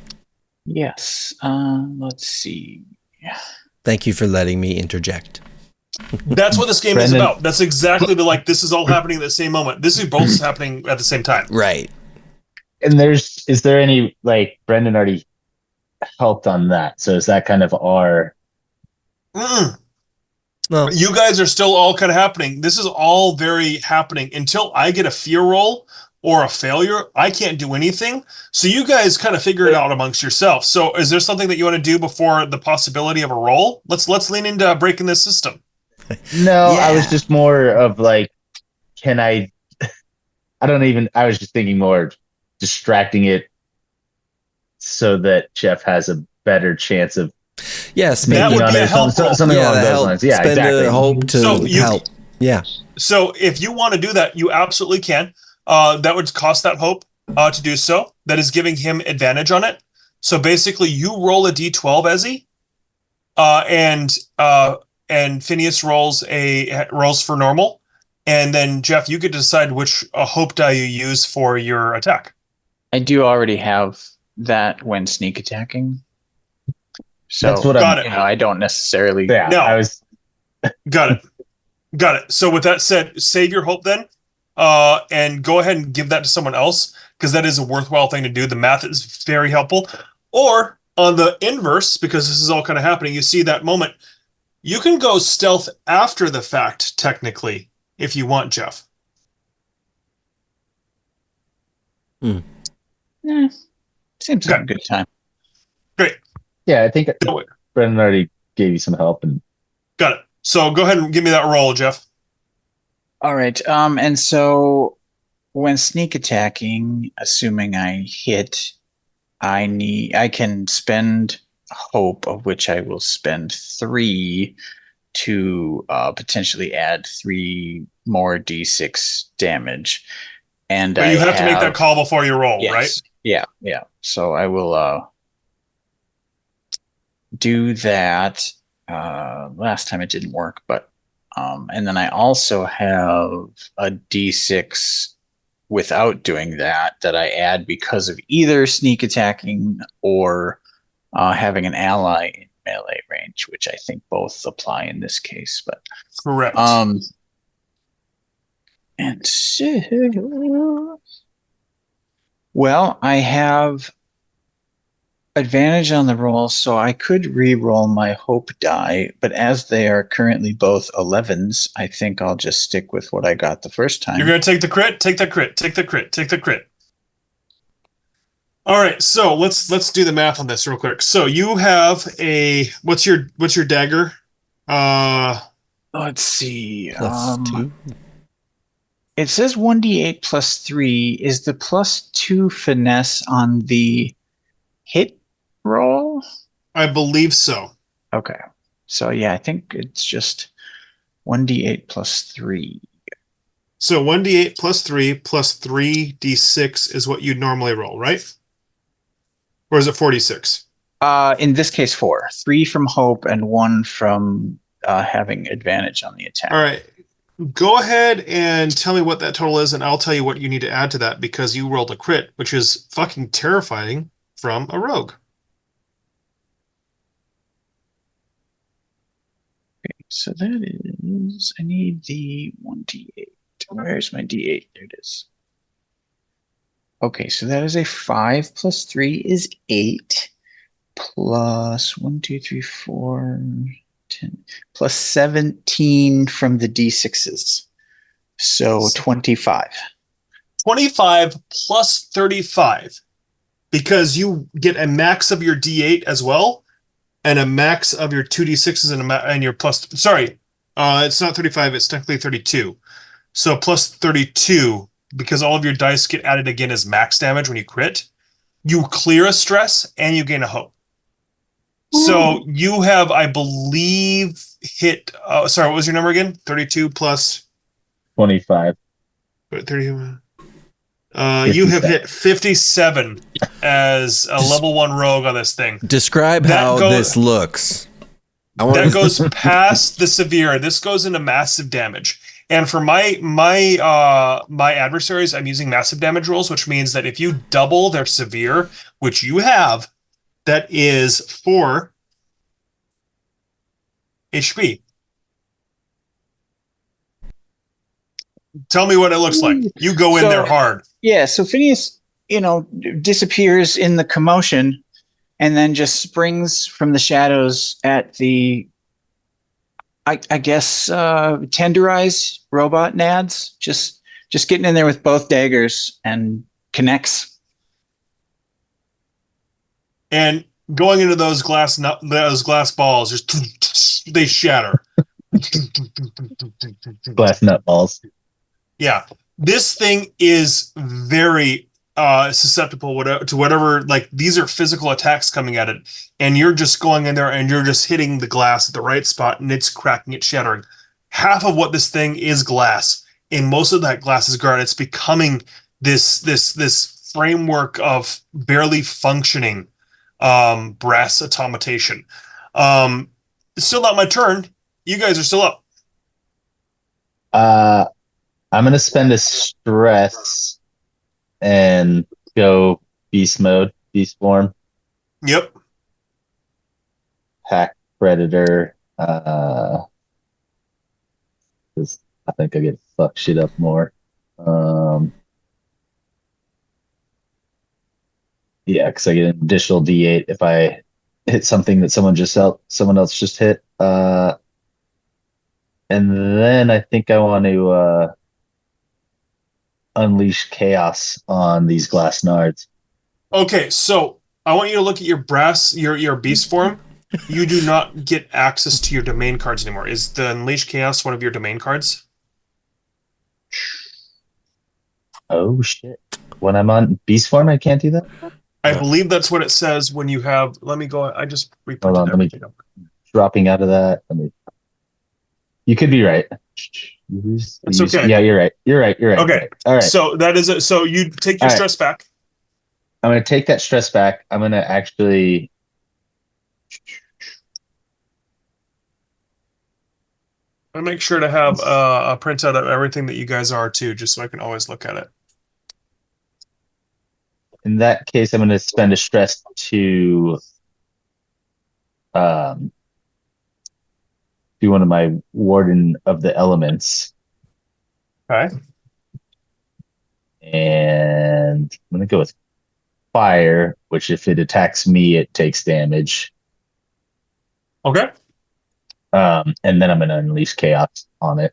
Yes. Let's see. Thank you for letting me interject. That's what this game is Brendan- about. That's exactly this is all happening at the same moment. This is both happening at the same time. Right. And is there any, like, Brendan already helped on that? So is that kind of our... Mm-mm. No. You guys are still all kind of happening. This is all very happening until I get a fear roll or a failure. I can't do anything. So you guys kind of figure it out amongst yourselves. So is there something that you want to do before the possibility of a roll? Let's lean into breaking this system. No, Yeah. I was just more of like, can I was just thinking more distracting it so that Jeff has a better chance of Yeah, That spend would on be a it, help roll. something yeah, along the those help, lines. Yeah, spend exactly. a hope to So you- help. Yeah. So if you want to do that, you absolutely can. That would cost that hope to do so. That is giving him advantage on it. So basically, you roll a d12, Ezzy, and Phineas rolls for normal, and then Jeff, you get to decide which hope die you use for your attack. I do already have that when sneak attacking. So That's what Got I'm... it. I don't necessarily. Yeah, No. I was... Got it. Got it. So with that said, save your hope then, and go ahead and give that to someone else because that is a worthwhile thing to do. The math is very helpful. Or on the inverse, because this is all kind of happening, you see that moment. You can go stealth after the fact, technically, if you want, Jeff. Seems like a good time. Yeah, I think Do it. Brendan already gave you some help. And Got it. So go ahead and give me that roll, Jeff. All right. And so when sneak attacking, assuming I hit, I can spend hope, of which I will spend 3 to potentially add 3 more d6 damage. And But you have to make that call before you roll, yes, right? Yeah. So I will do that. Last time it didn't work, but and then I also have a d6 without doing that I add because of either sneak attacking or having an ally in melee range, which I think both apply in this case. But Correct. and so, well, I have advantage on the roll, so I could re-roll my hope die, but as they are currently both 11s, I think I'll just stick with what I got the first time. You're going to take the crit? Take the crit. Take the crit. Take the crit. All right, so let's do the math on this real quick. So you have what's your dagger? Let's see. +2. It says 1d8 plus 3. Is the +2 finesse on the hit roll? I believe so. Okay. So yeah, I think it's just 1d8 plus 3. So 1d8 plus 3 plus 3d6 is what you'd normally roll, right? Or is it 46? In this case, 4. 3 from hope and 1 from having advantage on the attack. All right. Go ahead and tell me what that total is, and I'll tell you what you need to add to that because you rolled a crit, which is fucking terrifying from a rogue. Okay, so that is, I need the 1d8. Where's my d8? There it is. Okay, so that is a 5 plus 3 is 8 plus 1, 2, 3, 4, 10 plus 17 from the d6s. So 25. 25 plus 35 because you get a max of your d8 as well and a max of your 2d6s and your plus. Sorry, it's not 35. It's technically 32. So plus 32 because all of your dice get added again as max damage when you crit. You clear a stress and you gain a hope. So you have, I believe, hit. Sorry, what was your number again? 32 plus 25. 30. You have hit 57 as a level 1 rogue on this thing. Describe how this looks. That goes past the severe. This goes into massive damage. And for my adversaries, I'm using massive damage rolls, which means that if you double their severe, which you have, that is 4 HP. Tell me what it looks like. You go in there hard. Yeah, so Phineas, disappears in the commotion and then just springs from the shadows at the, I guess, tenderized robot nads. Just getting in there with both daggers and connects. And going into those glass balls, just they shatter. Glass nut balls. Yeah, this thing is very susceptible to whatever. Like, these are physical attacks coming at it, and you're just going in there and you're just hitting the glass at the right spot, and it's cracking, it's shattering. Half of what this thing is glass, and most of that glass is guard. It's becoming this framework of barely functioning brass automatation. It's still not my turn. You guys are still up. I'm gonna spend a stress and go beast mode, beast form, Yep. pack predator. Because I think I get fuck shit up more. Yeah, because I get an additional D8 if I hit something that someone else just hit. And then I think I want to unleash chaos on these glass nards. Okay, so I want you to look at your beast form. You do not get access to your domain cards anymore. Is the Unleash Chaos one of your domain cards? Oh shit! When I'm on beast form, I can't do that. I believe that's what it says when you have. Let me go. I just reprinted Hold on, everything. Dropping out of that. You could be right. It's okay. Yeah, you're right. You're right. Okay. All right. So that is it. So you take your stress back. I'm going to take that stress back. I'm going to actually. I'll make sure to have a printout of everything that you guys are too, just so I can always look at it. In that case, I'm going to spend a stress to do one of my Warden of the Elements. Okay. And I'm going to go with fire, which if it attacks me, it takes damage. Okay. And then I'm going to unleash chaos on it.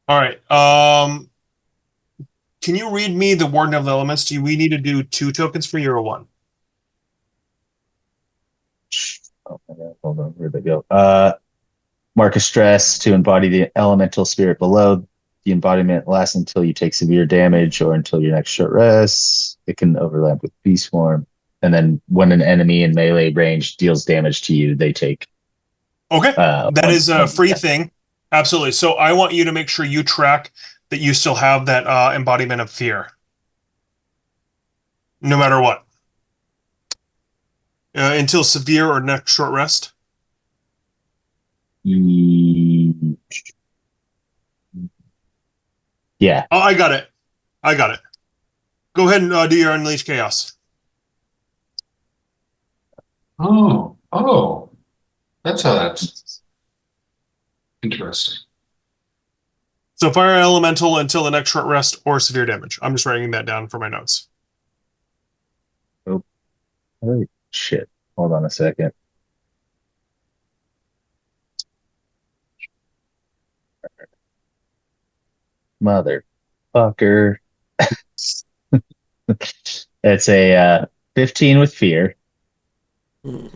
All right. Can you read me the Warden of the Elements? Do we need to do 2 tokens for you or 1? Oh, hold on, where'd they go? Mark a stress to embody the elemental spirit below. The embodiment lasts until you take severe damage or until your next short rest. It can overlap with beast form. And then when an enemy in melee range deals damage to you, they take. Okay. That is a free thing. Absolutely. So I want you to make sure you track that you still have that embodiment of fear. No matter what. Until severe or next short rest? Yeah. Oh, I got it. Go ahead and do your Unleash Chaos. Oh, that's how that's interesting. So fire elemental until the next short rest or severe damage. I'm just writing that down for my notes. Oh, shit. Hold on a second. Motherfucker. It's a 15 with fear.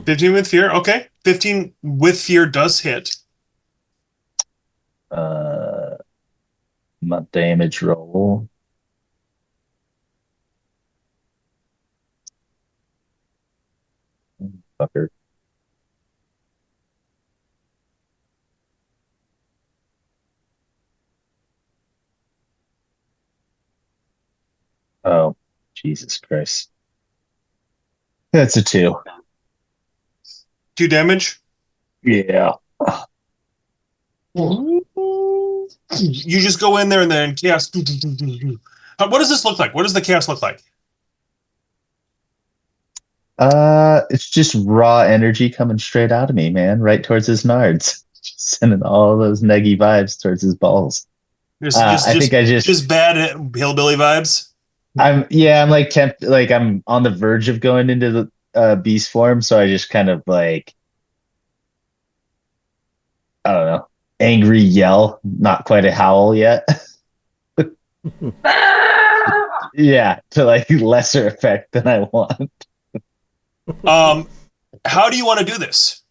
15 with fear. Okay. 15 with fear does hit. My damage roll. Fucker. Oh, Jesus Christ. That's a 2. 2 damage? Yeah. You just go in there and then chaos. What does this look like? What does the chaos look like? It's just raw energy coming straight out of me, man, right towards his nards. Sending all those neggy vibes towards his balls. Just bad hillbilly vibes. I'm like tempted, like I'm on the verge of going into the beast form, so I just kind of like, I don't know, angry yell, not quite a howl yet. Yeah, to like lesser effect than I want. How do you want to do this?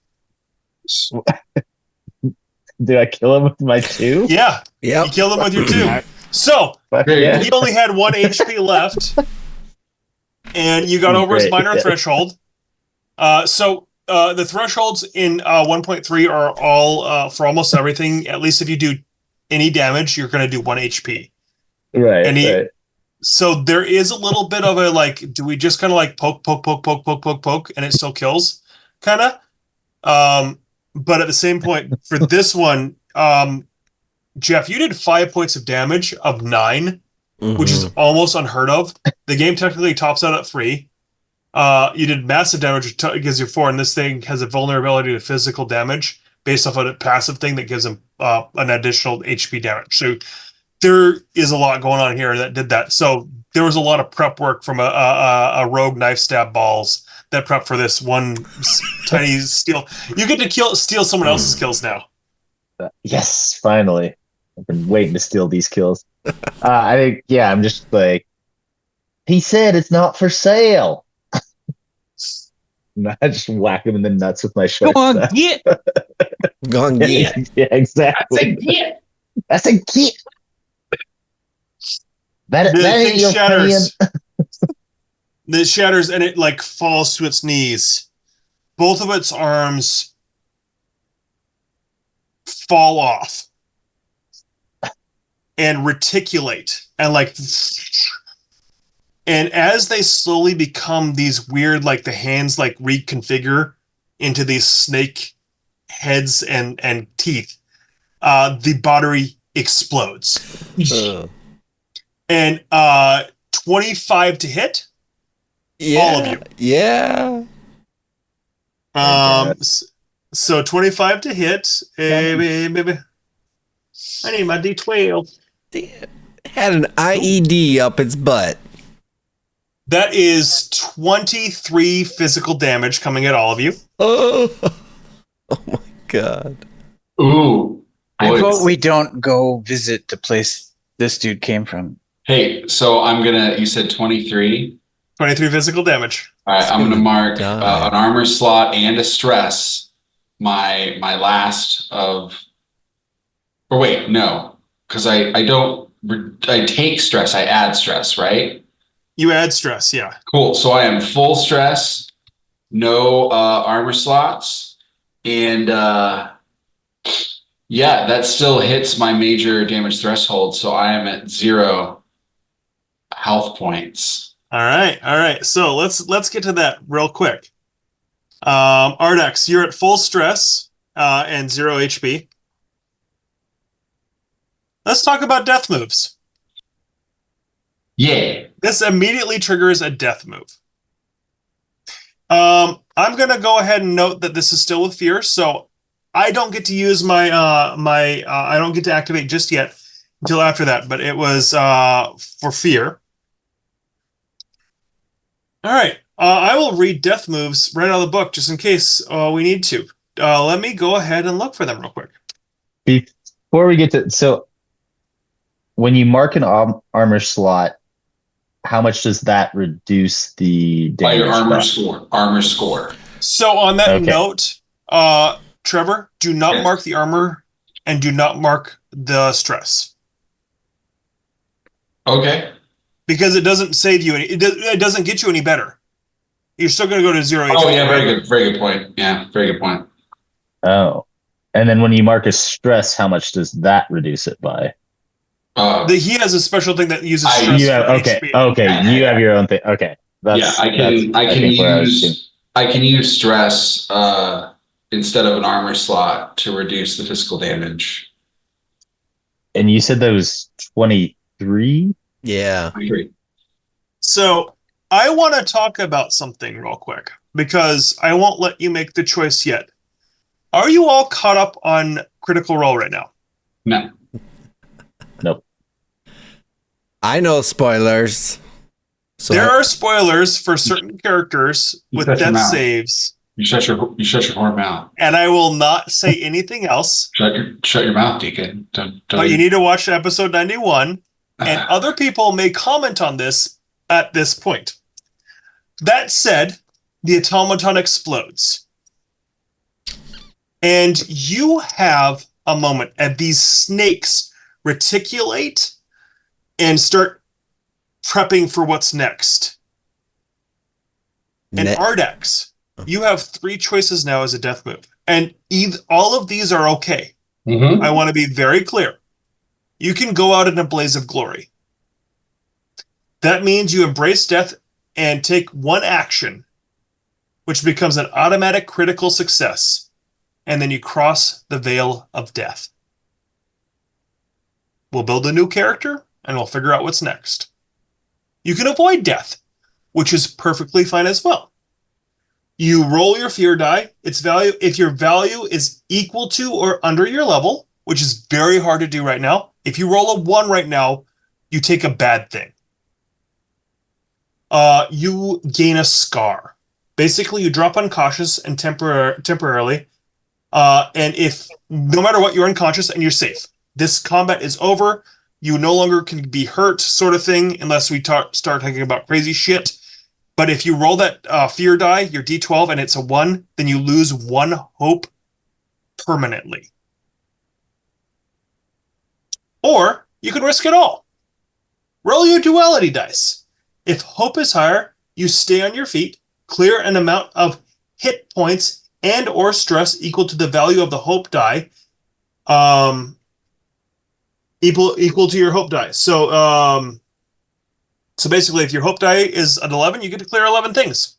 Do I kill him with my 2? Yeah. Yep. You kill him with your 2. So Yeah. he only had 1 HP left, and you got over his minor threshold. So the thresholds in 1.3 are all for almost everything. At least if you do any damage, you're going to do 1 HP. Right. So there is a little bit of a like, do we just kind of like poke, and it still kills, kind of. But at the same point, for this one, Jeff, you did 5 points of damage of 9, which is almost unheard of. The game technically tops out at 3. You did massive damage, which gives you 4, and this thing has a vulnerability to physical damage based off of a passive thing that gives him an additional HP damage. So there is a lot going on here that did that. So there was a lot of prep work from a rogue knife stab balls that prep for this one tiny steal. You get to steal someone else's kills now. Yes, finally. I've been waiting to steal these kills. I think, I'm just like, he said it's not for sale. I just whack him in the nuts with my short staff. Get. Go on, get. Yeah, exactly. That's a get. That ain't your shatters. It shatters and it like falls to its knees. Both of its arms fall off and reticulate and like, and as they slowly become these weird, like the hands like reconfigure into these snake heads and teeth, the battery explodes. And 25 to hit. Yeah, all of you. Yeah. So 25 to hit. Maybe. I need my D12. Had an IED up its butt. That is 23 physical damage coming at all of you. Oh my god. Ooh. I boys. vote we don't go visit the place this dude came from. Hey, so you said 23. 23 physical damage. All right, I'm going to mark die. an armor slot and a stress. My last of, or wait, no, because I take stress, I add stress, right? You add stress, yeah. Cool. So I am full stress, no armor slots, and that still hits my major damage threshold. So I am at 0 health points. All right. So let's get to that real quick. Ardex, you're at full stress and 0 HP. Let's talk about death moves. Yeah. This immediately triggers a death move. I'm gonna go ahead and note that this is still with fear, so I don't get to use my I don't get to activate just yet until after that. But it was for fear. All right, I will read death moves right out of the book just in case we need to. Let me go ahead and look for them real quick. Before we get to, so when you mark an armor slot, how much does that reduce the damage? By your armor score. So on that note, Trevor, do not mark the armor and do not mark the stress. Okay. Because it doesn't save you any. It doesn't get you any better. You're still going to go to 0 HP. Oh yeah, very good point. Yeah, very good point. Oh, and then when you mark a stress, how much does that reduce it by? He has a special thing that uses stress. Okay. You have your own thing. Okay. I can use stress instead of an armor slot to reduce the physical damage. And you said that was 23? Yeah. I agree. So I want to talk about something real quick because I won't let you make the choice yet. Are you all caught up on Critical Role right now? No. Nope. I know spoilers. So There are spoilers for certain characters You with shut your death mouth. saves, You shut your whore mouth. and I will not say anything else. Shut your mouth, Deacon. Don't. But you need to watch episode 91, and other people may comment on this at this point. That said, the automaton explodes. And you have a moment as these snakes reticulate and start prepping for what's next. And Ardax, you have 3 choices now as a death move. And all of these are okay. Mm-hmm. I want to be very clear. You can go out in a blaze of glory. That means you embrace death and take 1 action, which becomes an automatic critical success. And then you cross the veil of death. We'll build a new character, and we'll figure out what's next. You can avoid death, which is perfectly fine as well. You roll your fear die. Its value, if your value is equal to or under your level, which is very hard to do right now. If you roll a 1 right now, you take a bad thing. You gain a scar. Basically, you drop unconscious and temporarily. And if no matter what, you're unconscious and you're safe. This combat is over. You no longer can be hurt, sort of thing, unless we start talking about crazy shit. But if you roll that fear die, your D12, and it's a 1, then you lose 1 hope permanently. Or you can risk it all. Roll your duality dice. If hope is higher, you stay on your feet, clear an amount of hit points and or stress equal to the value of the hope die, equal to your hope die. So basically, if your hope die is an 11, you get to clear 11 things.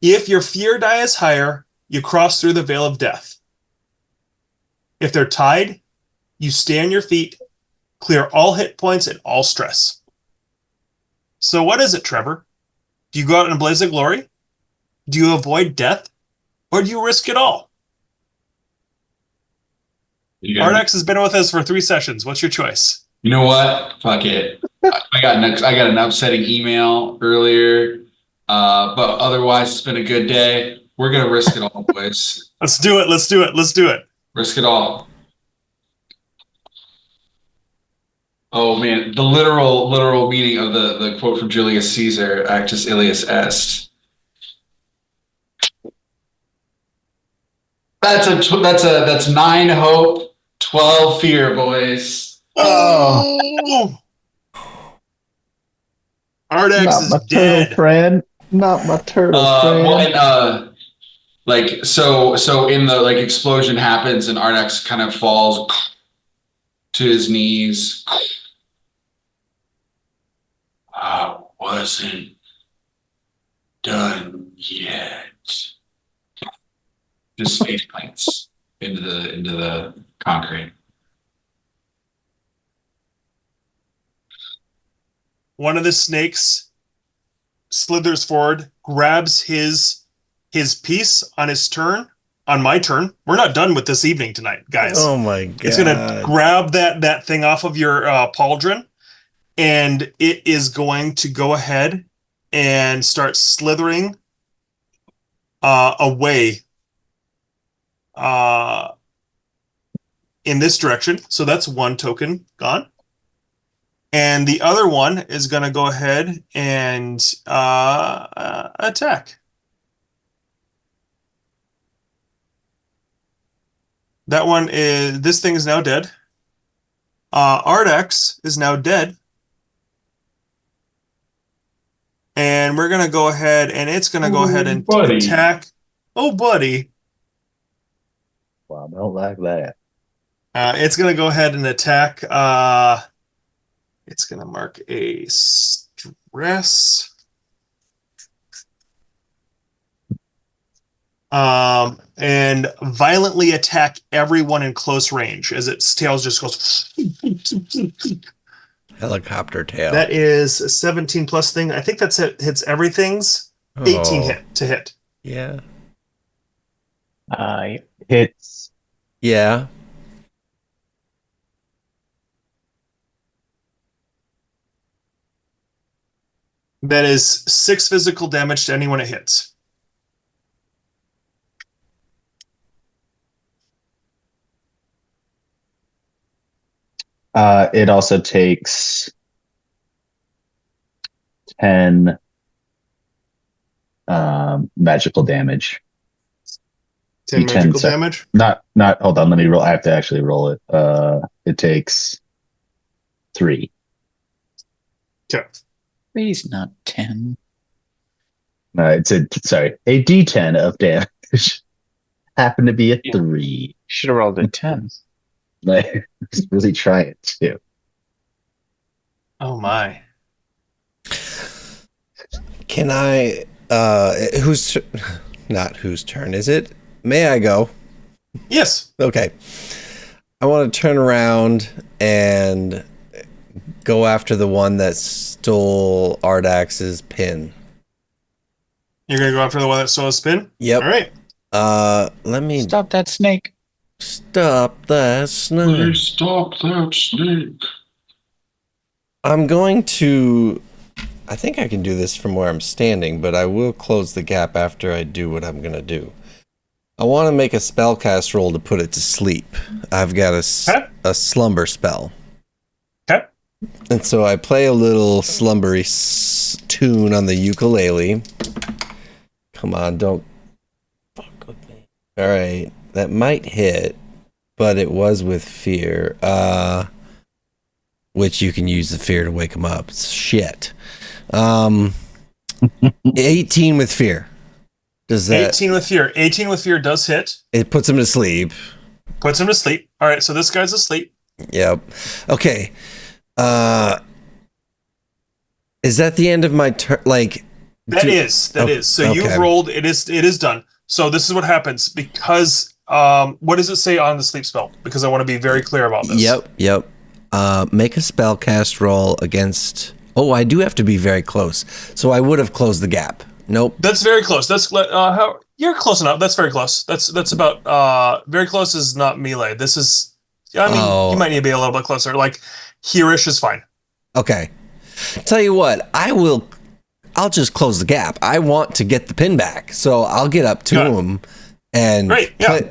If your fear die is higher, you cross through the veil of death. If they're tied, you stay on your feet, clear all hit points and all stress. So what is it, Trevor? Do you go out in a blaze of glory? Do you avoid death? Or do you risk it all? Ardax has been with us for 3 sessions. What's your choice? You know what? Fuck it. I got an upsetting email earlier, but otherwise it's been a good day. We're gonna risk it all, boys. Let's do it. Let's do it. Let's do it. Risk it all. Oh man, the literal meaning of the quote from Julius Caesar, Actus Ilius Est. That's 9 hope, 12 fear, boys. Oh, Ardax is dead. Friend. Not my turtle friend. Well, and, so in the explosion happens and Ardax kind of falls to his knees. I wasn't done yet. Just face plants into the concrete. One of the snakes slithers forward, grabs his piece on his turn, on my turn. We're not done with this evening tonight, guys. Oh my god. It's gonna grab that thing off of your pauldron, and it is going to go ahead and start slithering away in this direction. So that's 1 token gone. And the other one is going to go ahead and attack. That one is, this thing is now dead. Ardax is now dead. And we're going to go ahead and it's going to go ahead and attack. Oh, buddy. Well, I don't like that. It's going to go ahead and attack. It's going to mark a stress. And violently attack everyone in close range as its tail just goes. Helicopter tail. That is a 17 plus thing. I think that's hits everything's 18 to hit. Yeah. Hits. Yeah. That is 6 physical damage to anyone it hits. It also takes 10 magical damage. 10 D10, magical sorry. damage. Not. Hold on. Let me roll. I have to actually roll it. It takes 3. Okay. Please not 10. It's a D10 of damage. Happened to be a Yeah. 3. Should have rolled a 10. Like, just really trying to. Oh my. Can I not whose turn is it? May I go? Yes. Okay. I want to turn around and go after the one that stole Ardax's pin. You're gonna go after the one that stole a spin? Yep. All right. Let me Stop that snake. stop that snake. Please stop that snake. I'm going to. I think I can do this from where I'm standing, but I will close the gap after I do what I'm going to do. I want to make a spellcast roll to put it to sleep. I've got a slumber spell. Okay. And so I play a little slumbery tune on the ukulele. Come on, don't fuck with me. All right, that might hit, but it was with fear. Which you can use the fear to wake him up. Shit. 18 with fear. Does that 18 with fear. 18 with fear does hit. it puts him to sleep? Puts him to sleep. All right, so this guy's asleep. Yep. Okay. Is that the end of my turn? Like That is. So you've okay. rolled. It is done. So this is what happens because what does it say on the sleep spell? Because I want to be very clear about this. Yep. Make a spell cast roll against. Oh, I do have to be very close. So I would have closed the gap. Nope. That's very close. That's how you're close enough. That's very close. That's about very close is not melee. This is. I mean, you might need to be a little bit closer. Like here-ish is fine. Okay. Tell you what, I'll just close the gap. I want to get the pin back, so I'll get up to him and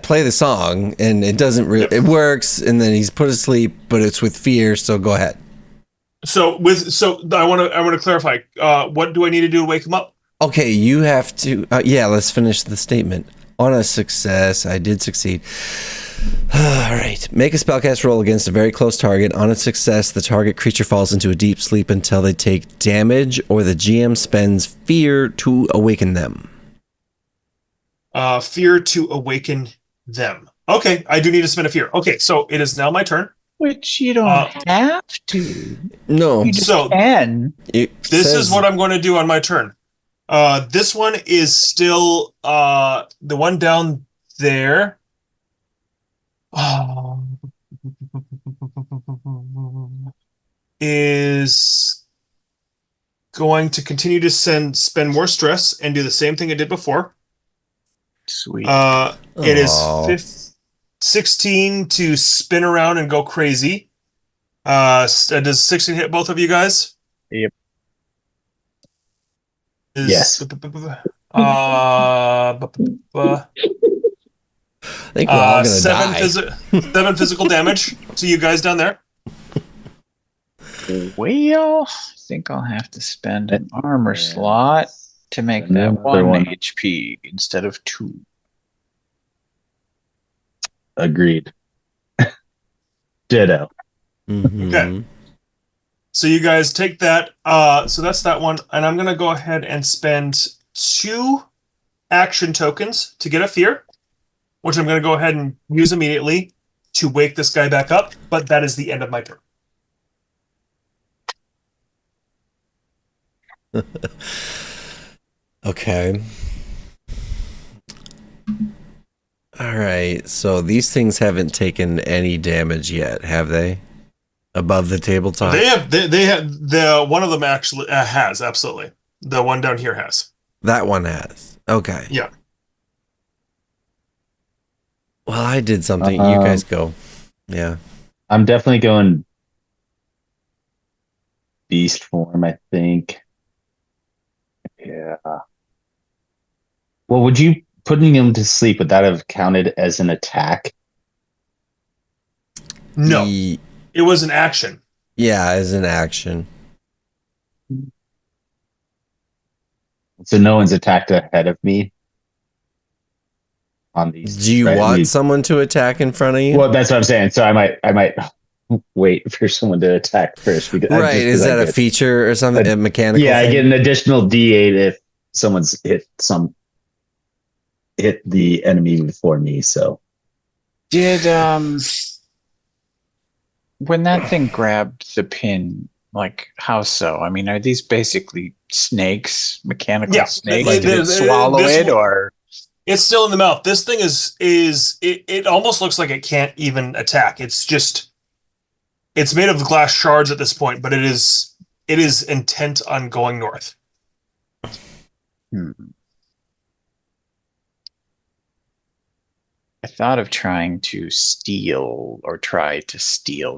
play the song, and it doesn't really it works, and then he's put asleep, but it's with fear. So go ahead. So I want to clarify. What do I need to do to wake him up? Okay, you have to. Let's finish the statement. On a success, I did succeed. All right. Make a spellcast roll against a very close target. On a success, the target creature falls into a deep sleep until they take damage, or the GM spends fear to awaken them. Fear to awaken them. Okay, I do need to spend a fear. Okay, so it is now my turn. Which you don't have to. No. You just can. This is what I'm going to do on my turn. This one is still the one down there. Is going to continue to spend more stress and do the same thing it did before. Sweet. It is 16 to spin around and go crazy. Does 16 hit both of you guys? Yep. Yes. I think we're all gonna die. 7 physical damage to you guys down there. Well, I think I'll have to spend an armor slot to make that one HP instead of 2. Agreed. Ditto. Mm-hmm. Okay. So you guys take that. So that's that one. And I'm going to go ahead and spend 2 action tokens to get a fear, which I'm going to go ahead and use immediately to wake this guy back up. But that is the end of my turn. Okay. All right. So these things haven't taken any damage yet, have they? Above the tabletop? They have. The one of them actually has, absolutely. The one down here has. That one has. Okay. Yeah. Well, I did something. You guys go. Yeah. I'm definitely going beast form, I think. Yeah. Well, would you putting him to sleep, would that have counted as an attack? No, Ye- it was an action. yeah, as an action. So no one's attacked ahead of me on these. Do you right? want someone to attack in front of you? Well, that's what I'm saying. So I might wait for someone to attack first. Because, right. Is that a feature or something? A mechanical Yeah, thing? I get an additional D8 if someone's hit the enemy before me. So Did when that thing grabbed the pin, like how so? I mean, are these basically snakes, mechanical Yeah, snakes? like Did it swallow this it, one- or It's still in the mouth. This thing it almost looks like it can't even attack. It's made of glass shards at this point, but it is intent on going north. I thought of trying to steal or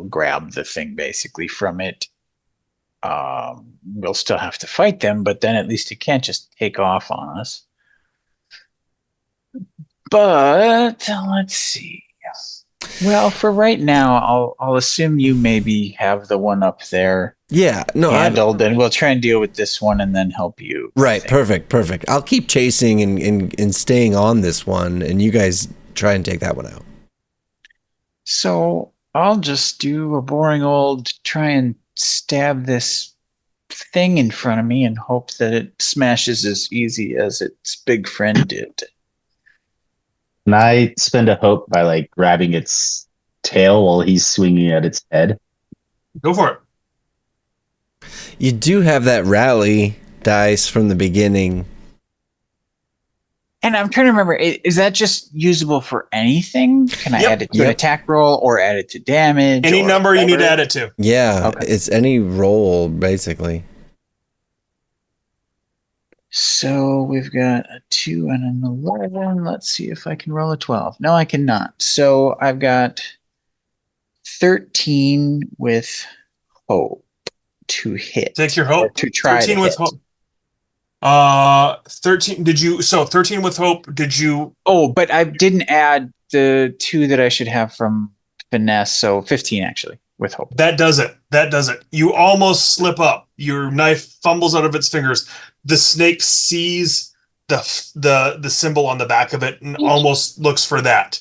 grab the thing basically from it. We'll still have to fight them, but then at least it can't just take off on us. But let's see. Well, for right now, I'll assume you maybe have the one up there Yeah. No, handled, and we'll try and deal with this one and then help you. right. Perfect. I'll keep chasing and staying on this one, and you guys try and take that one out. So I'll just do a boring old try and stab this thing in front of me and hope that it smashes as easy as its big friend did. can I spend a hope by like grabbing its tail while he's swinging at its head? Go for it. You do have that rally dice from the beginning. And I'm trying to remember, is that just usable for anything? Can I add it to an attack roll or add it to damage? Any number whatever? you need to add it to. Yeah, Okay. it's any roll basically. So we've got a 2 and an 11. Let's see if I can roll a 12. No, I cannot. So I've got 13 with hope to hit. Take your hope. To try 13 to with hit. hope. 13. 13 with hope. Did you? Oh, but I didn't add the 2 that I should have from finesse. So 15 actually with hope. That does it. You almost slip up. Your knife fumbles out of its fingers. The snake sees the symbol on the back of it and almost looks for that.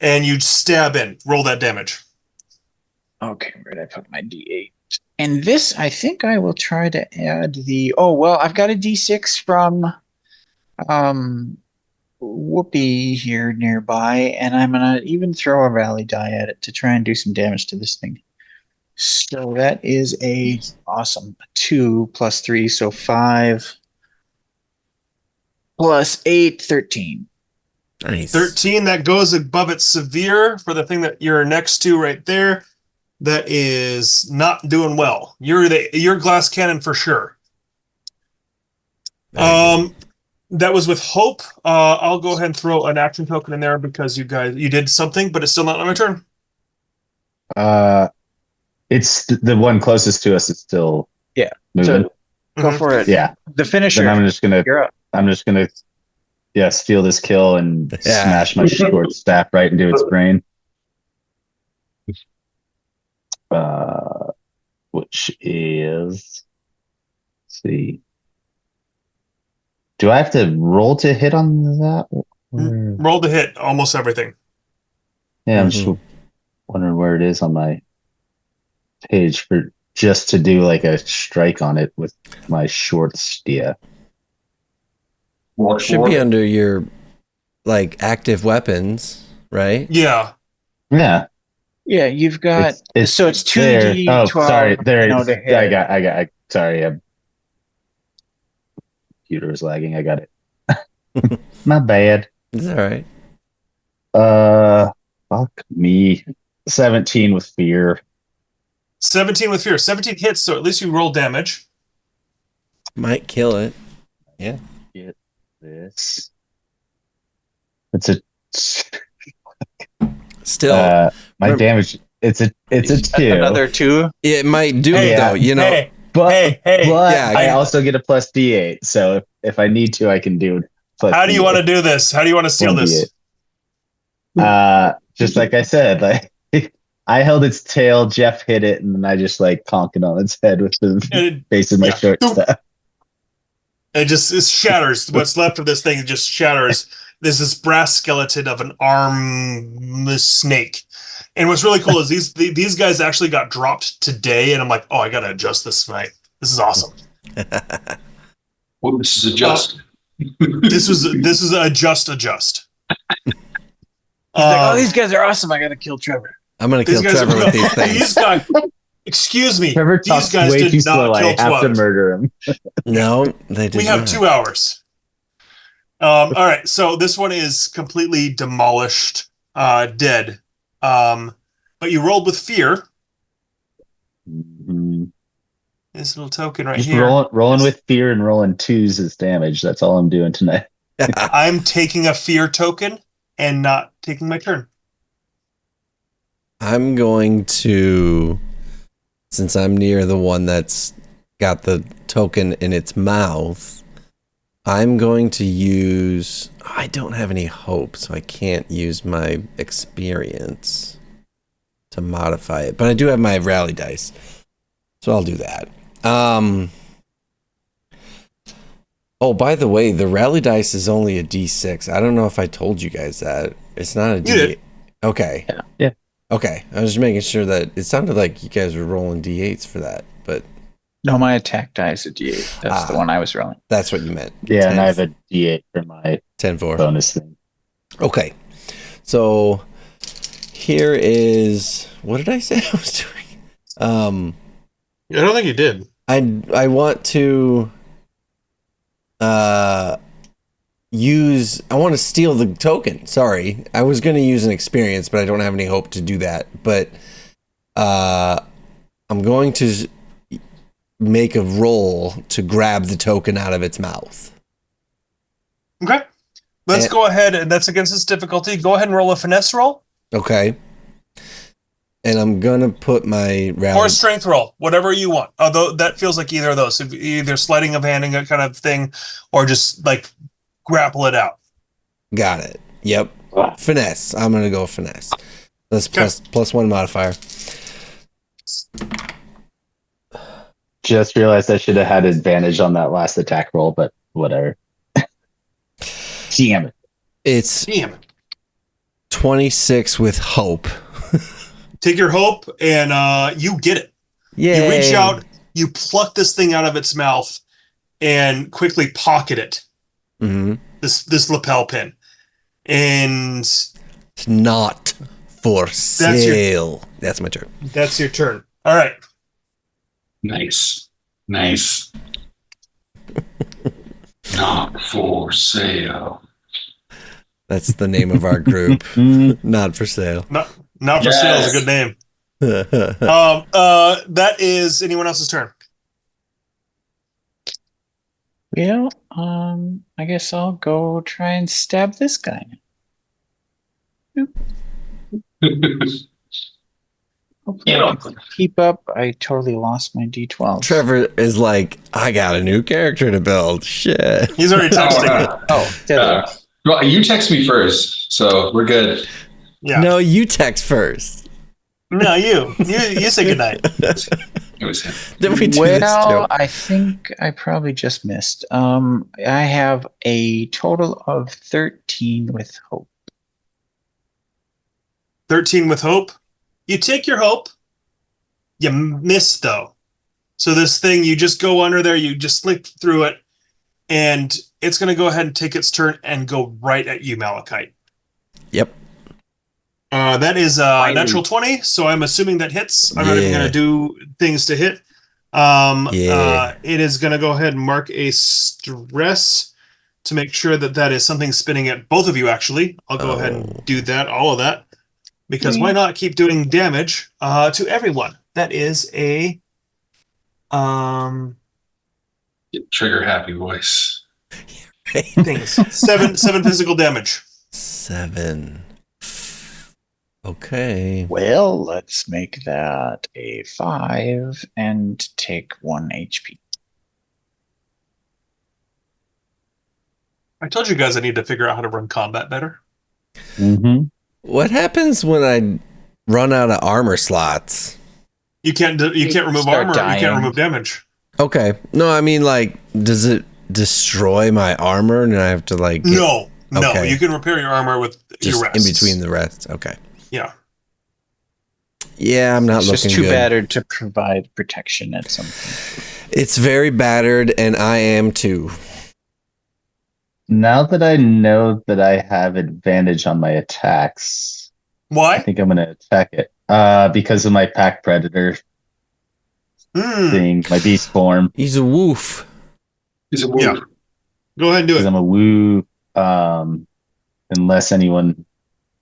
And you stab in. Roll that damage. Okay, where did I put my D8? And this, I think I will try to add I've got a D6 from Whoopi here nearby, and I'm going to even throw a rally die at it to try and do some damage to this thing. So that is a awesome 2 plus 3, so 5 plus 8, 13. Nice. 13, that goes above its severe for the thing that you're next to right there. That is not doing well. You're glass cannon for sure. That was with hope. I'll go ahead and throw an action token in there because you did something, but it's still not on my turn. It's the one closest to us is still moving. So go for it. Yeah. The finisher. Then You're up. I'm just gonna steal this kill and smash my short staff right into its brain. Which is, let's see. Do I have to roll to hit on that? Roll to hit almost everything. Yeah, I'm just wondering where it is on my page for just to do like a strike on it with my short spear. Should be under your like active weapons, right? Yeah. Yeah. Yeah, you've got it's so it's 2d12. Oh, sorry. There it is. to hit. I sorry. Computer is lagging. I got it. My bad. It's all right. Fuck me. 17 with fear. 17 with fear. 17 hits, so at least you roll damage. Might kill it. Yeah. Get this. It's a Still, my damage. It's a That's 2. another 2. it might do it Yeah. though. You know, Hey, But Yeah, I also get a plus D8. So if I need to, I can do plus. how do you D8. want to do this? How do you want to steal 1d8. this? Just like I said, like I held its tail, Jeff hit it, and then I just like conked it on its head with the And base of my short staff. it shatters. What's left of this thing just shatters. There's this brass skeleton of an armless snake. And what's really cool is these guys actually got dropped today, and I'm like, oh, I gotta adjust this tonight. This is awesome. Well, this is adjust. This is a adjust. He's like, these guys are awesome. I gotta kill Trevor. I'm gonna kill Trevor with these things. These guys, excuse me. Trevor These talks guys way did too not slow. I kill have to Twilight. murder him. No, they did We have not. 2 hours. All right, so this one is completely demolished, dead. But you rolled with fear. Mhm. This little token right Just here. rolling with fear and rolling 2s is damage. That's all I'm doing tonight. I'm taking a fear token and not taking my turn. I'm going to, since I'm near the one that's got the token in its mouth, I'm going to use, I don't have any hope, so I can't use my experience to modify it, but I do have my rally dice, so I'll do that. Oh, by the way, the rally dice is only a D6. I don't know if I told you guys that. It's not a D8. did. Okay. Yeah. Okay. I was just making sure that it sounded like you guys were rolling D8s for that, but No, my attack die is a D8. That's the one I was rolling. that's what you meant. Yeah, and I have 10, a D8 for my 10-4. bonus thing. Okay. So here is, what did I say I was doing? I don't think you did. I want to I want to steal the token. Sorry. I was going to use an experience, but I don't have any hope to do that. But I'm going to make a roll to grab the token out of its mouth. Okay. Let's go ahead, and that's against its difficulty. Go ahead and roll a finesse roll Okay. And I'm going to put my rally. or a strength roll, whatever you want. Although that feels like either of those, either sleighting of handing a kind of thing, or just like grapple it out. Got it. Yep. Finesse. I'm going to go finesse. That's Okay. plus 1 modifier. Just realized I should have had advantage on that last attack roll, but whatever. Damn it. It's Damn. 26 with hope. Take your hope, and you get it. Yay. You reach out, you pluck this thing out of its mouth, and quickly pocket it. Mm-hmm. This lapel pin, and It's not for sale. That's my turn. that's your turn. All right. Nice. Not for sale. That's the name of our group. Not for sale. Not for sale is a good name. That is anyone else's turn. Well, I guess I'll go try and stab this guy. Hopefully I can keep up. I totally lost my D12. Trevor is like, I got a new character to build. Shit. He's already texting. Well, you text me first, so we're good. Yeah. No, you text first. No, you say goodnight. It was him. Then we do Well, this joke. I think I probably just missed. I have a total of 13 with hope. 13 with hope. You take your hope. You miss though. So this thing, you just go under there, you just slip through it, and it's going to go ahead and take its turn and go right at you, Malachite. Yep. That is a natural 20, so I'm assuming that hits. I'm not even going to do things to hit. It is going to go ahead and mark a stress to make sure that is something spinning at both of you, actually. I'll go ahead and do that, all of that. Because why not keep doing damage to everyone? That is a Trigger happy voice. things. Seven physical damage. 7. Okay. Well, let's make that a 5 and take 1 HP. I told you guys I need to figure out how to run combat better. Mm-hmm. What happens when I run out of armor slots? You can't remove Start armor. You can't dying. remove damage. Okay. No, I mean, like, does it destroy my armor and I have to, like... No. Okay. You can repair your armor with just your rests. in between the rests. Okay. Yeah. Yeah, I'm not It's looking just too good. battered to provide protection at some point. It's very battered, and I am too. Now that I know that I have advantage on my attacks, I Why? think I'm gonna attack it. Because of my pack predator thing, my beast form. He's a woof. He's a Yeah. wolf. Go ahead and do Because it. I'm a woo. Unless anyone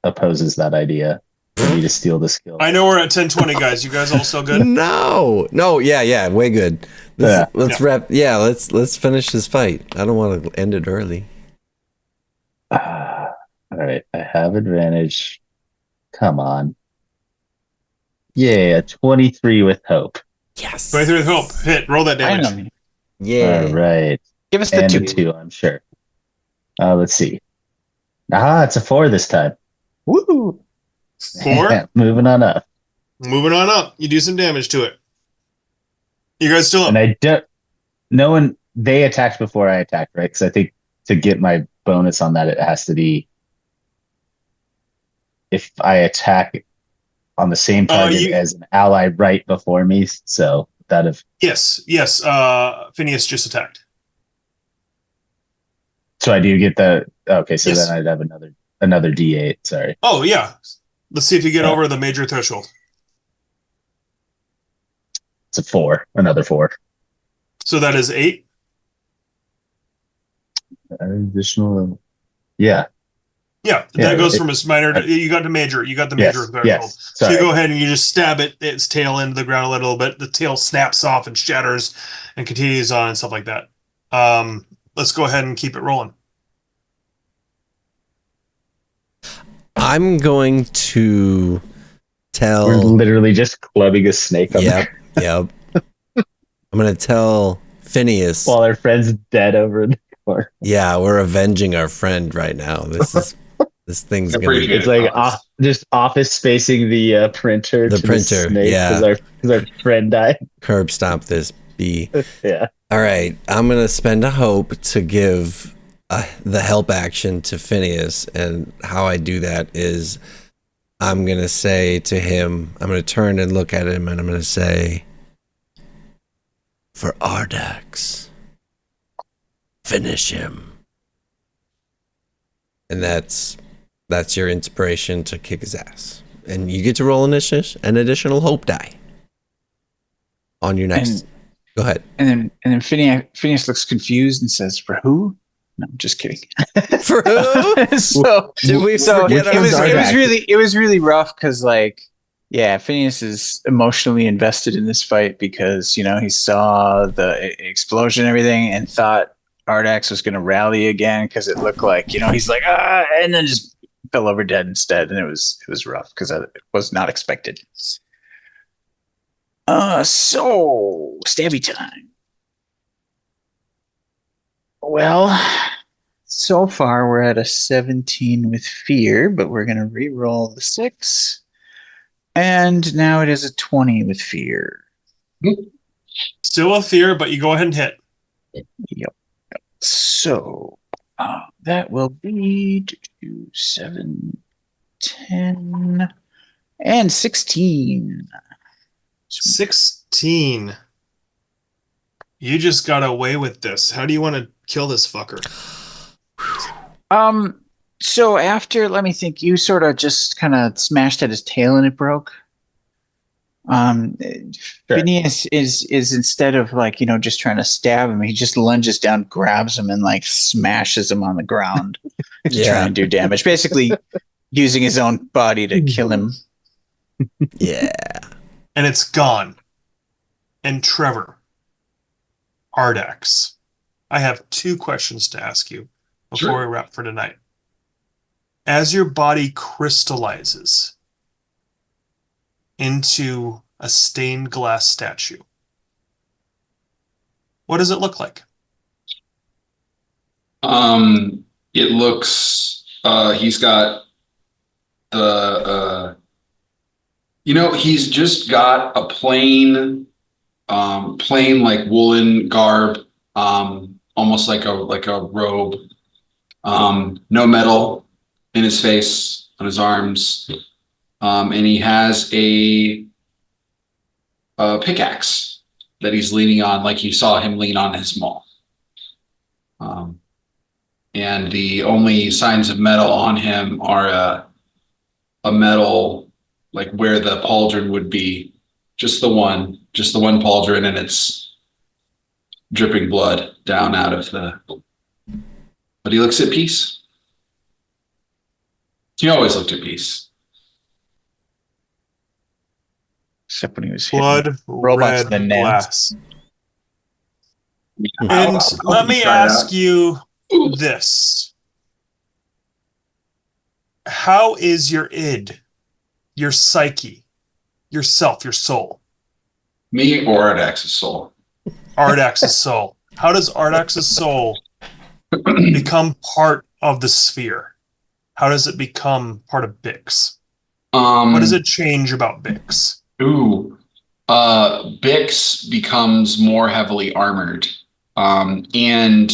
opposes that idea for me to steal the skill. I know we're at 10:20, guys. You guys all still good? No, yeah, way good. Yeah. Let's wrap. Yeah, let's finish this fight. I don't want to end it early. All right, I have advantage. Come on. Yeah, 23 with hope. Yes. 23 with hope. Hit. Roll that damage. Finally. Yeah. All right. Give us the And 2. a 2, I'm sure. Let's see. It's a 4 this time. Woo! 4. Moving on up. Moving on up. You do some damage to it. You guys still up? And I don't. No one. They attacked before I attacked, right? Because I think to get my bonus on that, it has to be if I attack on the same target as an ally right before me. So that if Yes. Phineas just attacked. so, I do get the okay. So Yes. then I'd have another D8. Sorry. Oh yeah. Let's see if you get Yeah. over the major threshold. It's a 4. Another 4. So that is 8. Additional. Yeah. Yeah, Yeah, that goes it- from a minor to you got to major. You got the major threshold. Yes. So Sorry. you go ahead and you just stab its tail into the ground a little bit. The tail snaps off and shatters and continues on and stuff like that. Let's go ahead and keep it rolling. I'm going to tell. We're literally just clubbing a snake on Yep. I'm gonna tell Phineas. while our friend's dead over in the corner. Yeah, we're avenging our friend right now. This thing's gonna. Appreciate It's like Office. just office spacing the printer. The to printer, snake yeah. because our friend died. Curb stomp this bee. Yeah. All right, I'm gonna spend a hope to give the help action to Phineas, and how I do that is I'm gonna say to him, I'm gonna turn and look at him, and I'm gonna say, "For Ardax, finish him." And that's your inspiration to kick his ass, and you get to roll an additional hope die on your next. Go ahead. And then Phineas looks confused and says, "For who?" No, I'm just kidding. For who? so Did we so forget it our was Ardax? really rough because Phineas is emotionally invested in this fight because he saw the explosion and everything and thought Ardax was going to rally again because it looked like he's like and then just fell over dead instead, and it was rough because it was not expected. So stabby time. Well, so far we're at a 17 with fear, but we're going to re-roll the 6. And now it is a 20 with fear. Still a fear, but you go ahead and hit. Yep. So that will be 7, 10, and 16. 16. You just got away with this. How do you want to kill this fucker? So after, let me think, you sort of just kind of smashed at his tail and it broke. Phineas is instead of just trying to stab him, he just lunges down, grabs him, and smashes him on the ground to try and do damage. Basically, using his own body to kill him. Yeah. And it's gone. And Trevor, Ardax, I have 2 questions to ask you before we wrap for tonight. As your body crystallizes, into a stained glass statue. What does it look like? It looks, he's got the, he's just got a plain like woolen garb, almost like a robe. No metal in his face, on his arms, and he has a pickaxe that he's leaning on, like you saw him lean on his maul. And the only signs of metal on him are a metal, like where the pauldron would be, just the one pauldron, and it's dripping blood down out of but he looks at peace. He always looked at peace. Except when he was Blood, robots red in the glass. Yeah. And let me try it ask out. you this. How is your id, your psyche, yourself, your soul? Me or Ardax's soul? Ardax's soul. How does Ardax's soul become part of the sphere? How does it become part of Bix? What does it change about Bix? Bix becomes more heavily armored. And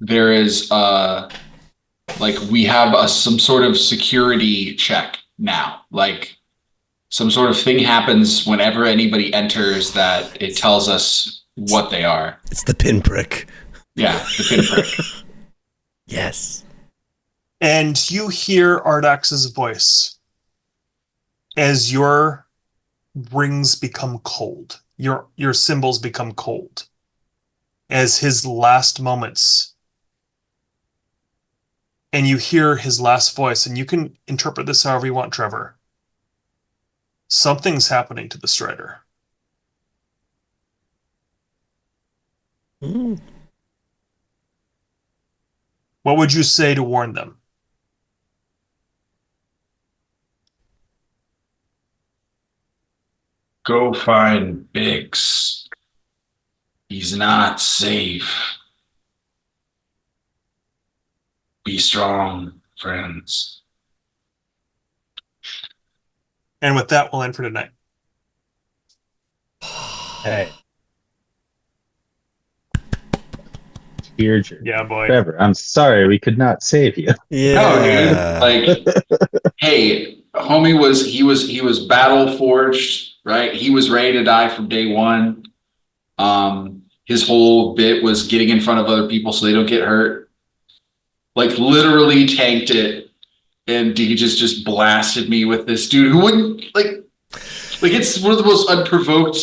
there is like we have some sort of security check now. Like some sort of thing happens whenever anybody enters that it tells us what they are. It's the pinprick. Yeah, the pinprick. Yes. And you hear Ardax's voice as your rings become cold. Your symbols become cold. As his last moments. And you hear his last voice, and you can interpret this however you want, Trevor. Something's happening to the Strider. Mm. What would you say to warn them? Go find Bix. He's not safe. Be strong, friends. And with that, we'll end for tonight. Hey. Tearjerker. Yeah, boy. Trevor, I'm sorry we could not save you. Yeah. No, dude. Like, hey, homie he was battle forged, right? He was ready to die from day one. His whole bit was getting in front of other people so they don't get hurt. Like literally tanked it, and he just blasted me with this dude who wouldn't like it's one of the most unprovoked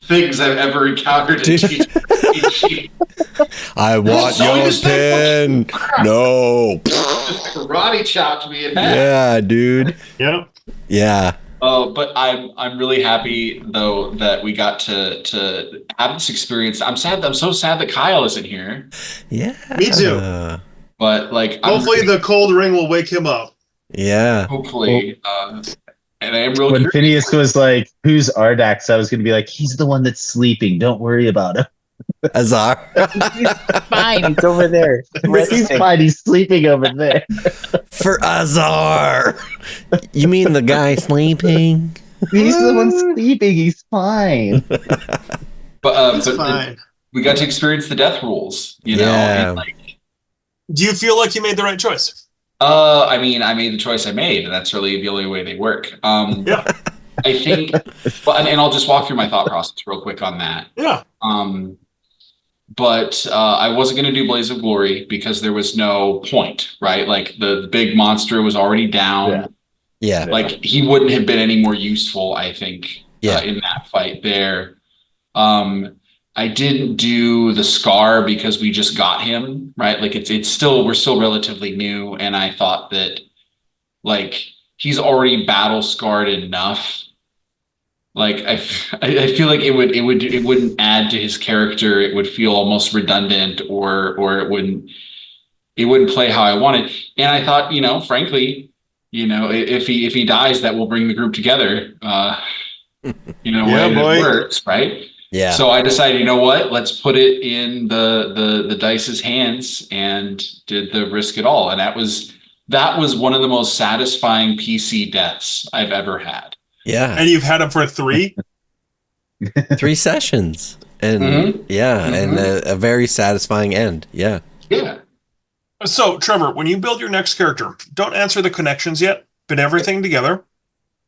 things I've ever encountered in TTRPG. I want saw your this thing? pen. No. Just karate chopped me in half. Yeah, dude. Yep. Yeah. But I'm really happy though that we got to have this experience. I'm so sad that Kyle isn't here. Yeah. Me too. But like Hopefully the cold ring will wake him up. Yeah. hopefully and I am really When curious. Phineas was like, "Who's Ardax?" I was going to be like, "He's the one that's sleeping. Don't worry about him. Azar. Fine, he's over there. He's Resting. fine. He's sleeping over there." For Azar. You mean the guy sleeping? He's the one sleeping. He's fine. But It's fine. we got to experience the death rules, you know. Yeah. And like, Do you feel like you made the right choice? I mean, I made the choice I made, and that's really the only way they work. Yeah. I think, and I'll just walk through my thought process real quick on that. Yeah. But I wasn't going to do Blaze of Glory because there was no point, right? Like the big monster was already down. Yeah. Like he wouldn't have been any more useful, I think, Yeah. in that fight there. I didn't do the Scar because we just got him, right? Like we're still relatively new, and I thought that like he's already battle scarred enough. Like I feel like it wouldn't add to his character. It would feel almost redundant, or it wouldn't play how I wanted. And I thought, frankly, if he dies, that will bring the group together. In a Yeah, way boy. that works, right? Yeah. So I decided, you know what? Let's put it in the dice's hands and did the risk it all. And that was one of the most satisfying PC deaths I've ever had. Yeah. And you've had them for 3? 3 sessions. And and a very satisfying end. Yeah. Yeah. So, Trevor, when you build your next character, don't answer the connections yet. Put everything together.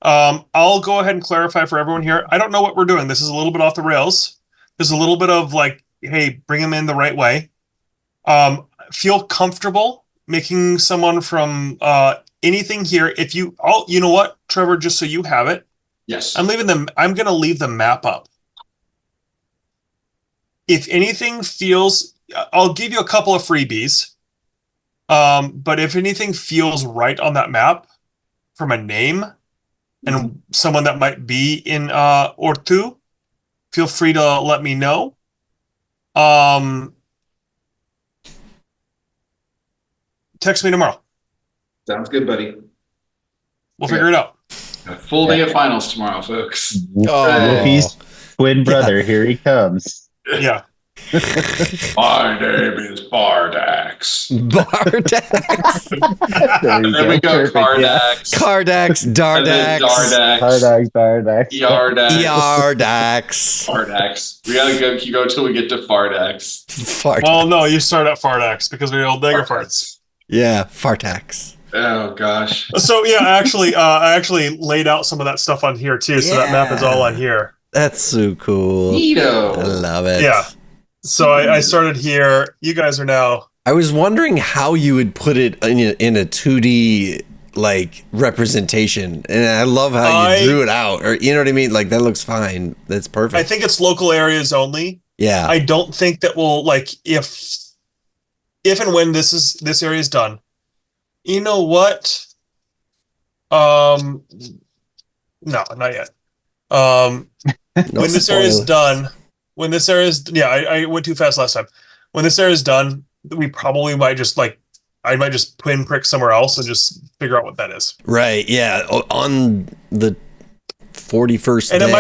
I'll go ahead and clarify for everyone here. I don't know what we're doing. This is a little bit off the rails. There's a little bit of like, hey, bring them in the right way. Feel comfortable making someone from anything here. If you know what, Trevor, just so you have it. Yes. I'm going to leave the map up. If anything feels, I'll give you a couple of freebies. But if anything feels right on that map from a name and someone that might be in Ortu, feel free to let me know. Text me tomorrow. Sounds good, buddy. We'll figure it out. A full day of finals tomorrow, folks. Wolfie's twin brother, here he comes. Yeah. My name is Bardax. Bardax. There we go, Cardax. Cardax, Dardax. Dardax. Bardax. Yardax. Yardax. Fardax. We gotta go till we get to Fardax. Fart. Well, no, you start at Fardax because we're Old Dagger Farts. Yeah, Fartax. Oh gosh. So yeah, I actually laid out some of that stuff on here too. So that map is all on here. That's so cool. Neato. I love it. Yeah. So I started here. You guys are now. I was wondering how you would put it in a 2D like representation, and I love how you drew it out. Or you know what I mean? Like that looks fine. That's perfect. I think it's local areas only. Yeah. I don't think that we'll like if and when this area is done. You know what? No, not yet. No When this area is spoilers. done, I went too fast last time. When this area is done, we probably might just I might just pinprick somewhere else and just figure out what that is. Right. Yeah. On the 41st And day. it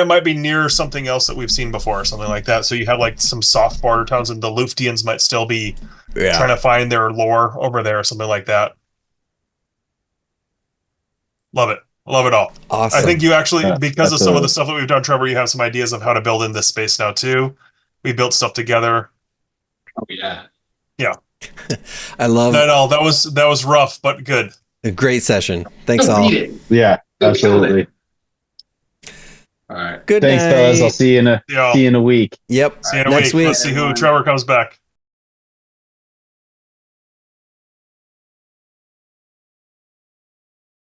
might be near something else that we've seen before or something like that. So you have like some soft border towns, and the Luuftians might still be trying to find their lore over there or something like that. Love it. Love it all. Awesome. I think you actually, Yeah, because of some of absolutely. the stuff that we've done, Trevor, you have some ideas of how to build in this space now too. We built stuff together. Oh yeah. I love No, that was rough, but good. a great session. Thanks Go all. beat it. Yeah, Go absolutely. All right. Good Thanks, night. fellas. I'll see you in a Yeah. see you in a week. Yep. See you in a Next week. week. Let's see who Trevor comes back.